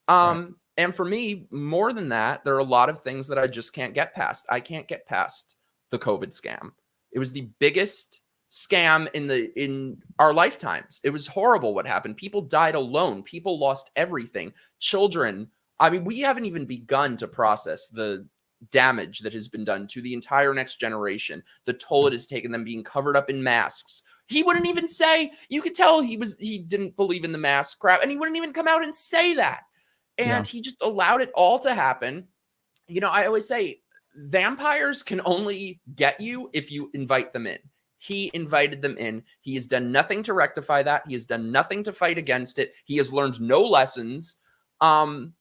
Speaker 2: Right. And for me, more than that, there are a lot of things that I just can't get past. I can't get past the COVID scam. It was the biggest scam in our lifetimes. It was horrible what happened. People died alone. People lost everything. Children. I mean, we haven't even begun to process the damage that has been done to the entire next generation, the toll it has taken them being covered up in masks. He wouldn't even say, you could tell he didn't believe in the mask crap, and he wouldn't even come out and say that. And he just allowed it all to happen. You know, I always say vampires can only get you if you invite them in. He invited them in. He has done nothing to rectify that. He has done nothing to fight against it. He has learned no lessons. So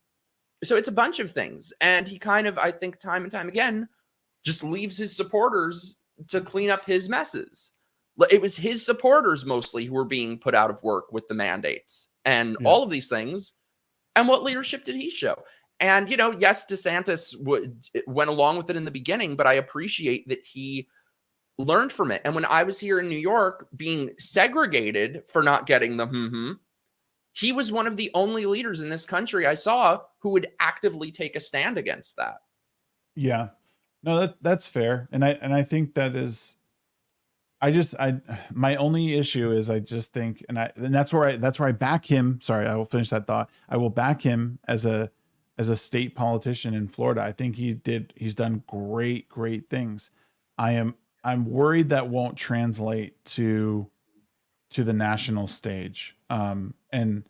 Speaker 2: it's a bunch of things. And he kind of, I think, time and time again, just leaves his supporters to clean up his messes. It was his supporters mostly who were being put out of work with the mandates and all of these things. And what leadership did he show? And, you know, yes, DeSantis went along with it in the beginning, but I appreciate that he learned from it. And when I was here in New York being segregated for not getting the he was one of the only leaders in this country I saw who would actively take a stand against that.
Speaker 4: Yeah, no, that's fair. And I think that is, my only issue is I just think, and that's where I back him. Sorry, I will finish that thought. I will back him as a state politician in Florida. I think he's done great things. I'm worried that won't translate to the national stage. And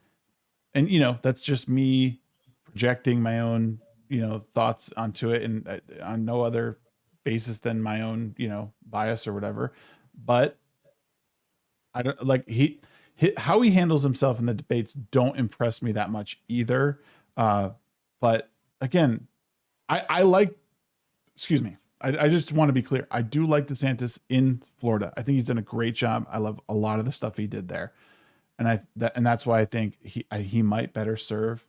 Speaker 4: you know, that's just me projecting my own, you know, thoughts onto it, and on no other basis than my own, bias or whatever. But I don't like how he handles himself in the debates don't impress me that much either. But again, I like, excuse me. I just want to be clear. I do like DeSantis in Florida. I think he's done a great job. I love a lot of the stuff he did there. And that's why I think he might better serve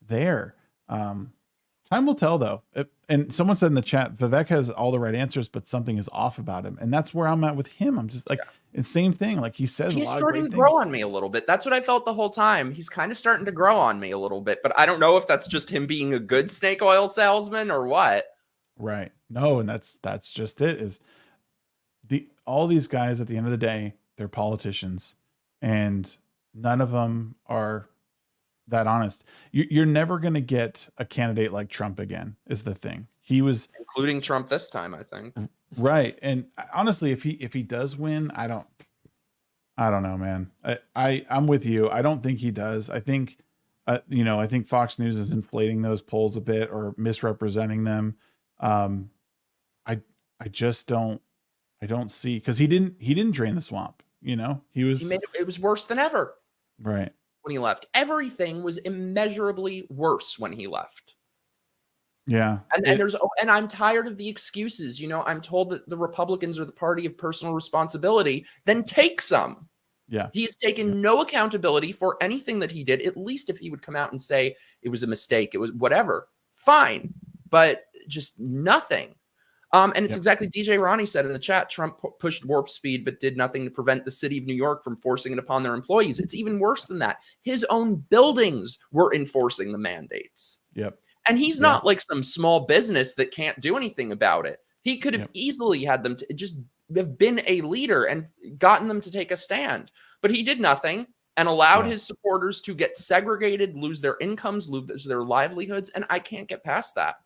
Speaker 4: there. Time will tell though. And someone said in the chat, Vivek has all the right answers, but something is off about him. And that's where I'm at with him. I'm just like, it's same thing. Like he says,
Speaker 3: he's starting to grow on me a little bit. That's what I felt the whole time. He's kind of starting to grow on me a little bit, but I don't know if that's just him being a good snake oil salesman or what.
Speaker 4: Right. No. And that's just it is all these guys at the end of the day, they're politicians and none of them are that honest. You're never going to get a candidate like Trump again is the thing. He was
Speaker 3: including Trump this time, I think.
Speaker 4: Right. And honestly, if he does win, I don't know, man. I'm with you. I don't think he does. I think, I think Fox News is inflating those polls a bit or misrepresenting them. I just don't see, because he didn't drain the swamp. He made
Speaker 3: it was worse than ever.
Speaker 4: Right.
Speaker 3: When he left, everything was immeasurably worse when he left.
Speaker 4: Yeah.
Speaker 3: And I'm tired of the excuses. I'm told that the Republicans are the party of personal responsibility. Then take some.
Speaker 4: Yeah.
Speaker 3: He has taken no accountability for anything that he did. At least if he would come out and say it was a mistake, it was whatever, fine. But just nothing. And it's exactly DJ Ronnie said in the chat, Trump pushed warp speed, but did nothing to prevent the city of New York from forcing it upon their employees. It's even worse than that. His own buildings were enforcing the mandates.
Speaker 4: Yep.
Speaker 3: And he's not like some small business that can't do anything about it. He could have easily had them to just have been a leader and gotten them to take a stand. But he did nothing and allowed his supporters to get segregated, lose their incomes, lose their livelihoods. And I can't get past that.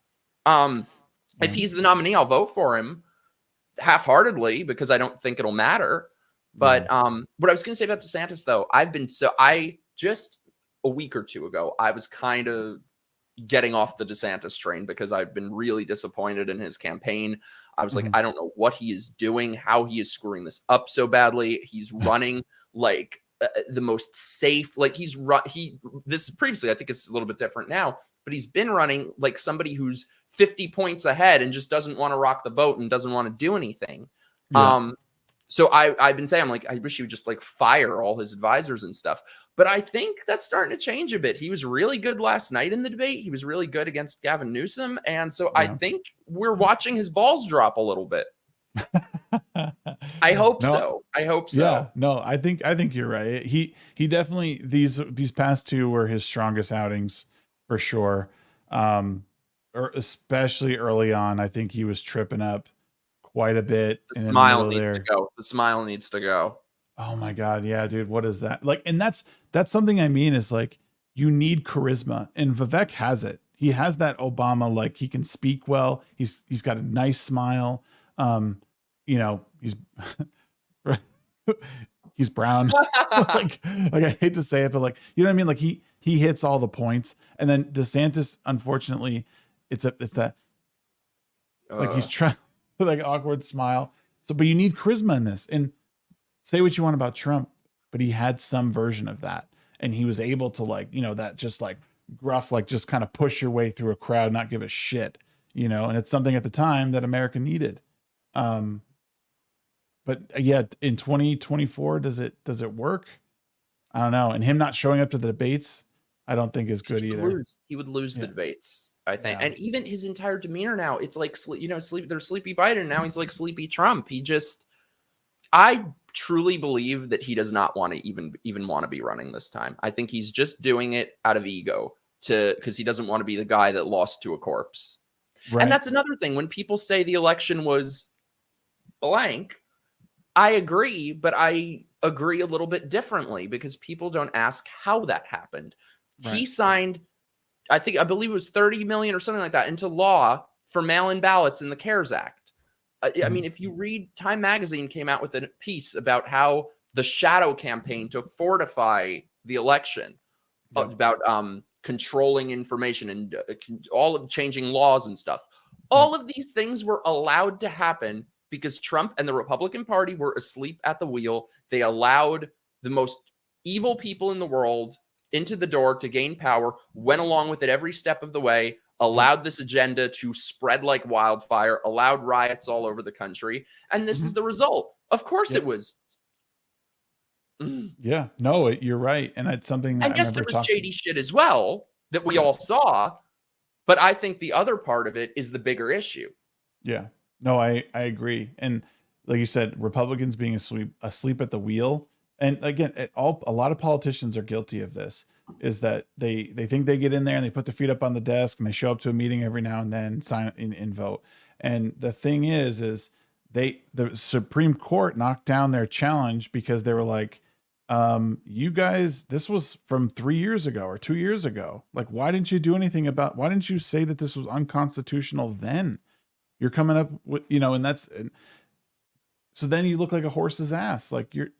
Speaker 3: If he's the nominee, I'll vote for him half-heartedly because I don't think it'll matter. But what I was going to say about DeSantis, though, I just a week or two ago, I was kind of getting off the DeSantis train because I've been really disappointed in his campaign. I was like, I don't know what he is doing, how he is screwing this up so badly. He's running like the most safe, like this previously, I think it's a little bit different now, but he's been running like somebody who's 50 points ahead and just doesn't want to rock the boat and doesn't want to do anything. So I've been saying, I'm like, I wish he would just like fire all his advisors and stuff. But I think that's starting to change a bit. He was really good last night in the debate. He was really good against Gavin Newsom. And so I think we're watching his balls drop a little bit. I hope so. I hope so.
Speaker 4: Yeah, no, I think you're right. He definitely, these past two were his strongest outings for sure. Or especially early on, I think he was tripping up quite a bit.
Speaker 3: The smile needs to go. The smile needs to go.
Speaker 4: Oh my God. Yeah, dude. What is that? Like, and that's something I mean is like, you need charisma, and Vivek has it. He has that Obama, like he can speak well. He's got a nice smile. He's he's brown. like I hate to say it, but like, you know what I mean? Like he hits all the points. And then DeSantis, unfortunately, it's that like he's trying like awkward smile. So, but you need charisma in this. And say what you want about Trump, but he had some version of that. And he was able to like, that just like gruff, like just kind of push your way through a crowd, not give a shit, and it's something at the time that America needed. But yeah, in 2024, does it work? I don't know. And him not showing up to the debates, I don't think is good either.
Speaker 3: He would lose the debates, I think. Yeah. And even his entire demeanor now, it's like, there's Sleepy Biden. Now he's like Sleepy Trump. I truly believe that he does not want to even want to be running this time. I think he's just doing it out of ego because he doesn't want to be the guy that lost to a corpse. Right. And that's another thing. When people say the election was blank, I agree, but I agree a little bit differently because people don't ask how that happened. Right. He signed, I believe it was 30 million or something like that into law for mail-in ballots in the CARES Act. I mean, if you read, Time Magazine came out with a piece about how the shadow campaign to fortify the election, about controlling information and all of changing laws and stuff. All of these things were allowed to happen because Trump and the Republican Party were asleep at the wheel. They allowed the most evil people in the world into the door to gain power, went along with it every step of the way, allowed this agenda to spread like wildfire, allowed riots all over the country. And this is the result. Of course it was.
Speaker 4: Yeah, no, you're right. And it's something that
Speaker 3: and yes, there was shady shit as well that we all saw. But I think the other part of it is the bigger issue.
Speaker 4: Yeah, no, I agree. And like you said, Republicans being asleep at the wheel. And again, a lot of politicians are guilty of this, is that they think they get in there and they put their feet up on the desk and they show up to a meeting every now and then, sign and vote. And the thing is the Supreme Court knocked down their challenge because they were like, you guys, this was from 3 years ago or 2 years ago. Like, why didn't you do anything why didn't you say that this was unconstitutional then? You're coming up with, and so then you look like a horse's ass. Like you're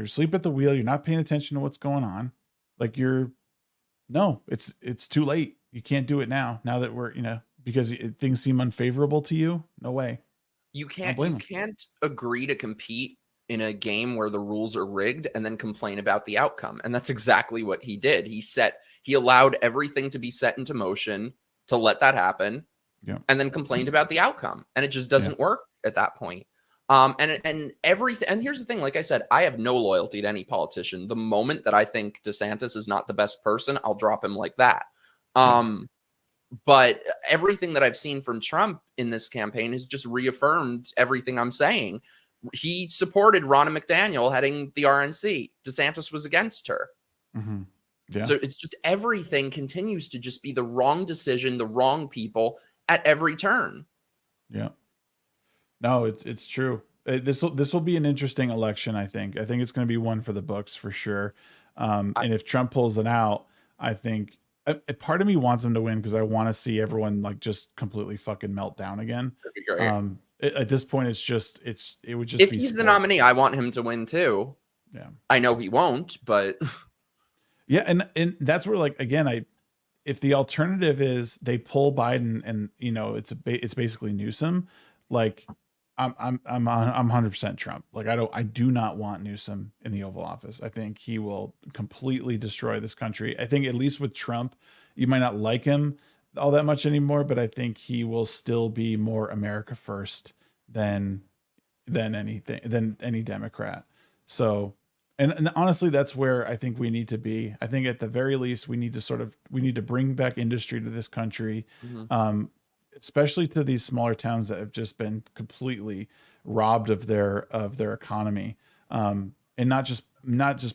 Speaker 4: asleep at the wheel. You're not paying attention to what's going on. Like it's too late. You can't do it now that we're, because things seem unfavorable to you. No way.
Speaker 3: You can't agree to compete in a game where the rules are rigged and then complain about the outcome. And that's exactly what he did. He allowed everything to be set into motion to let that happen.
Speaker 4: Yeah.
Speaker 3: And then complained about the outcome. And it just doesn't work at that point. And everything. And here's the thing, like I said, I have no loyalty to any politician. The moment that I think DeSantis is not the best person, I'll drop him like that. But everything that I've seen from Trump in this campaign has just reaffirmed everything I'm saying. He supported Ronna McDaniel heading the RNC. DeSantis was against her.
Speaker 4: Mm-hmm. Yeah.
Speaker 3: So it's just everything continues to just be the wrong decision, the wrong people at every turn.
Speaker 4: Yeah. No, it's true. This will be an interesting election. I think it's going to be one for the books for sure. And if Trump pulls it out, I think a part of me wants him to win because I want to see everyone like just completely fucking melt down again. At this point, it would just
Speaker 3: if
Speaker 4: be
Speaker 3: he's the nominee, I want him to win too.
Speaker 4: Yeah,
Speaker 3: I know he won't, but
Speaker 4: yeah, and that's where, like, again, if the alternative is they pull Biden and it's basically Newsom, like I'm 100% Trump. Like I do not want Newsom in the Oval Office. I think he will completely destroy this country. I think at least with Trump, you might not like him all that much anymore, but I think he will still be more America first than any Democrat. So, and honestly, that's where I think we need to be. I think at the very least, we need to bring back industry to this country, especially to these smaller towns that have just been completely robbed of their economy. And not just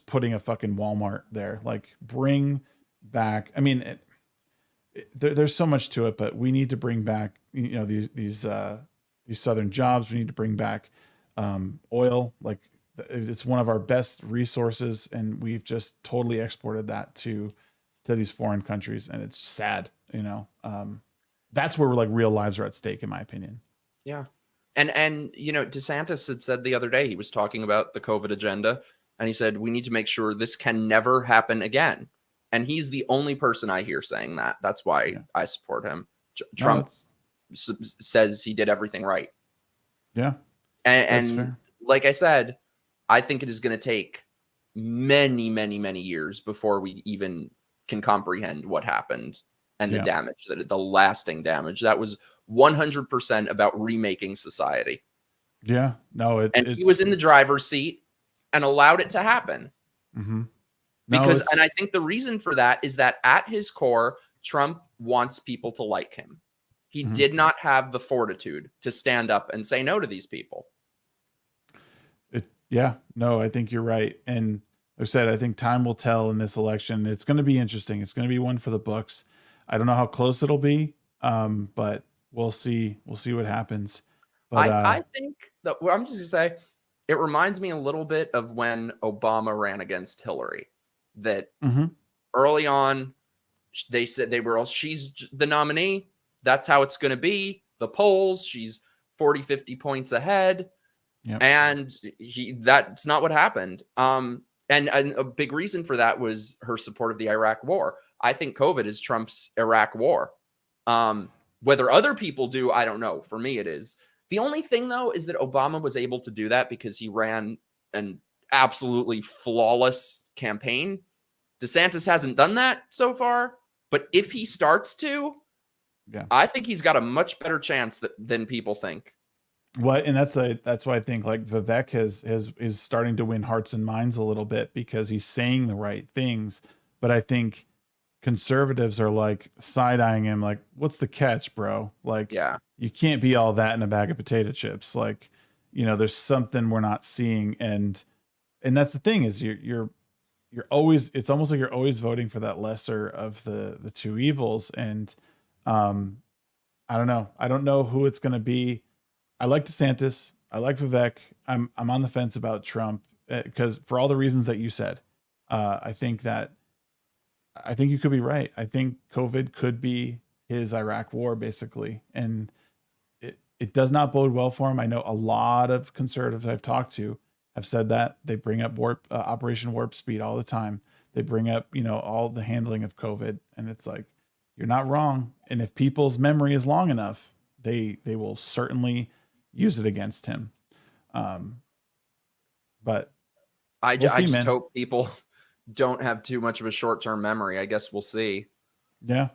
Speaker 4: putting a fucking Walmart there, like bring back, I mean, there's so much to it, but we need to bring back, these Southern jobs. We need to bring back oil. Like it's one of our best resources, and we've just totally exported that to these foreign countries, and it's sad. That's where like real lives are at stake, in my opinion.
Speaker 3: Yeah, and DeSantis had said the other day, he was talking about the COVID agenda, and he said we need to make sure this can never happen again. And he's the only person I hear saying that. That's why I support him. Trump says he did everything right.
Speaker 4: Yeah.
Speaker 3: And like I said, I think it is going to take many, many, many years before we even can comprehend what happened and the damage, the lasting damage. That was 100% about remaking society.
Speaker 4: Yeah. No,
Speaker 3: he was in the driver's seat and allowed it to happen.
Speaker 4: Mm-hmm.
Speaker 3: And I think the reason for that is that at his core, Trump wants people to like him. He did not have the fortitude to stand up and say no to these people.
Speaker 4: I think you're right. And like I said, I think time will tell in this election. It's going to be interesting. It's going to be one for the books. I don't know how close it'll be, but we'll see. We'll see what happens. But
Speaker 3: I think that I'm just going to say, it reminds me a little bit of when Obama ran against Hillary. That early on, they said she's the nominee. That's how it's going to be. The polls, she's 40, 50 points ahead.
Speaker 4: Yep.
Speaker 3: And that's not what happened. And a big reason for that was her support of the Iraq war. I think COVID is Trump's Iraq war.
Speaker 2: Whether other people do, I don't know. For me, it is. The only thing, though, is that Obama was able to do that because he ran an absolutely flawless campaign. DeSantis hasn't done that so far, but if he starts to, I think he's got a much better chance than people think.
Speaker 4: What, and that's why I think like Vivek is starting to win hearts and minds a little bit because he's saying the right things. But I think conservatives are like side-eyeing him, like, what's the catch, bro? Like, you can't be all that in a bag of potato chips. Like, you know, there's something we're not seeing, and that's the thing is you're always, it's almost like you're always voting for that lesser of the two evils. And I don't know. I don't know who it's going to be. I like DeSantis. I like Vivek. I'm on the fence about Trump because for all the reasons that you said, I think you could be right. I think COVID could be his Iraq war, basically. And it does not bode well for him. I know a lot of conservatives I've talked to have said that. They bring up Operation Warp Speed all the time. They bring up, you know, all the handling of COVID. And it's like, you're not wrong. And if people's memory is long enough, they will certainly use it against him. But
Speaker 2: I just hope people don't have too much of a short-term memory. I guess we'll see.
Speaker 4: Yeah,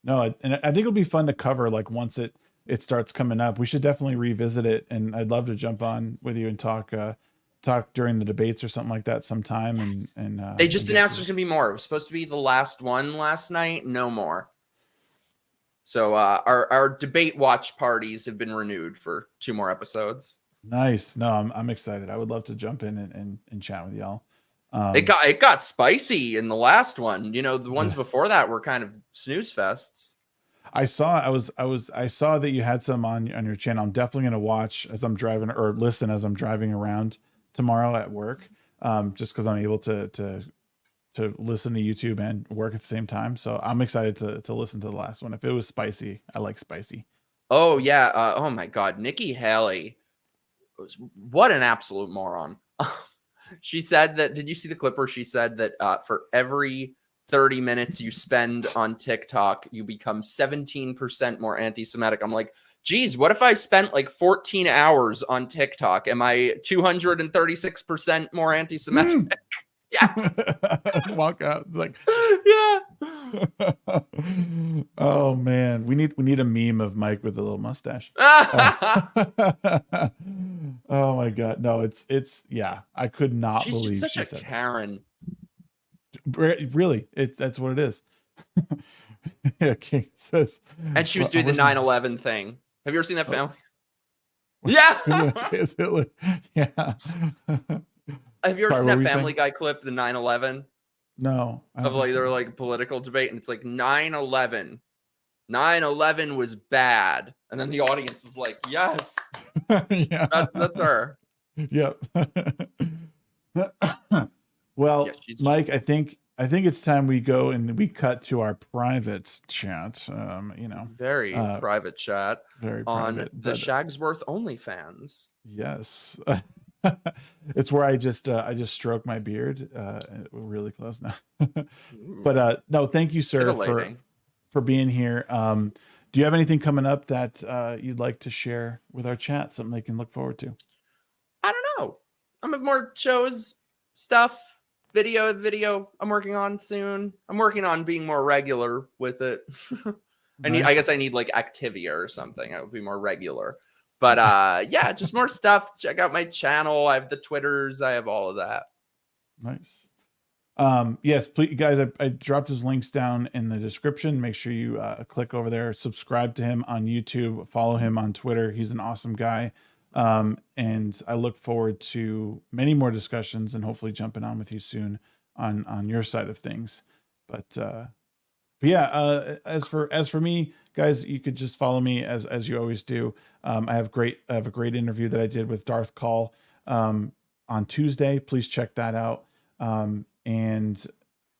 Speaker 4: no, and I think it'll be fun to cover, like, once it starts coming up. We should definitely revisit it, and I'd love to jump on with you and talk during the debates or something like that sometime. And
Speaker 2: they just announced there's gonna be more. It was supposed to be the last one last night. No more. So our debate watch parties have been renewed for 2 more episodes.
Speaker 4: Nice. No, I'm excited. I would love to jump in and chat with y'all.
Speaker 2: It got spicy in the last one. You know, the ones before that were kind of snooze fests.
Speaker 4: I saw that you had some on your channel. I'm definitely gonna watch as I'm driving, or listen as I'm driving around tomorrow at work. Just because I'm able to listen to YouTube and work at the same time. So I'm excited to listen to the last one. If it was spicy, I like spicy.
Speaker 2: Oh yeah. Oh my God. Nikki Haley. What an absolute moron. She said that, did you see the clip where she said that for every 30 minutes you spend on TikTok, you become 17% more anti-Semitic? I'm like, geez, what if I spent like 14 hours on TikTok? Am I 236% more anti-Semitic? Yes.
Speaker 4: Walk out like,
Speaker 2: yeah.
Speaker 4: Oh man, we need a meme of Mike with a little mustache. Oh my God, no, it's yeah. I could not
Speaker 2: She's
Speaker 4: believe
Speaker 2: just such
Speaker 4: she
Speaker 2: a Karen.
Speaker 4: Really, that's what it is. Yeah, King says.
Speaker 2: And she was doing the 9/11 thing. Have you ever seen that family? Yeah.
Speaker 4: Hitler. Yeah.
Speaker 2: Have you ever seen that Family Guy clip, the 9/11?
Speaker 4: No.
Speaker 2: Of like their like political debate, and it's like 9/11. 9/11 was bad, and then the audience is like, yes.
Speaker 4: Yeah.
Speaker 2: That's her.
Speaker 4: Yep. Well, yeah, Mike, I think it's time we go and we cut to our private chat. You know,
Speaker 2: very private chat,
Speaker 4: very
Speaker 2: on
Speaker 4: private,
Speaker 2: the Shagsworth OnlyFans.
Speaker 4: Yes. It's where I just stroke my beard. We're really close now. But no, thank you, sir, for being here. Do you have anything coming up that you'd like to share with our chat? Something they can look forward to?
Speaker 2: I don't know. I'm have more shows, stuff, video. I'm working on soon. I'm working on being more regular with it. I guess I need like Activia or something. I would be more regular. But yeah, just more stuff. Check out my channel. I have the Twitters. I have all of that.
Speaker 4: Nice. Yes, please, guys, I dropped his links down in the description. Make sure you click over there, subscribe to him on YouTube, follow him on Twitter. He's an awesome guy. And I look forward to many more discussions and hopefully jumping on with you soon on your side of things. But yeah, as for me, guys, you could just follow me as you always do. I have a great interview that I did with Darth Call on Tuesday. Please check that out. And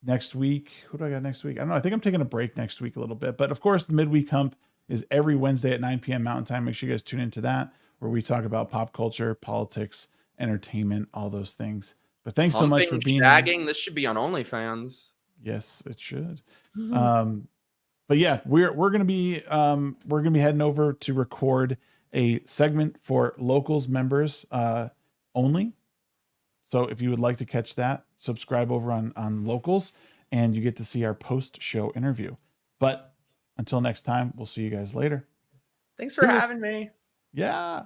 Speaker 4: next week, who do I got next week? I don't know. I think I'm taking a break next week a little bit. But of course, the midweek hump is every Wednesday at 9 p.m. Mountain Time. Make sure you guys tune into that, where we talk about pop culture, politics, entertainment, all those things. But thanks so much for being
Speaker 2: shagging. This should be on OnlyFans.
Speaker 4: Yes, it should. but yeah, we're gonna be heading over to record a segment for locals members only. So if you would like to catch that, subscribe over on locals, and you get to see our post-show interview. But until next time, we'll see you guys later.
Speaker 3: Thanks for having me.
Speaker 4: Yeah.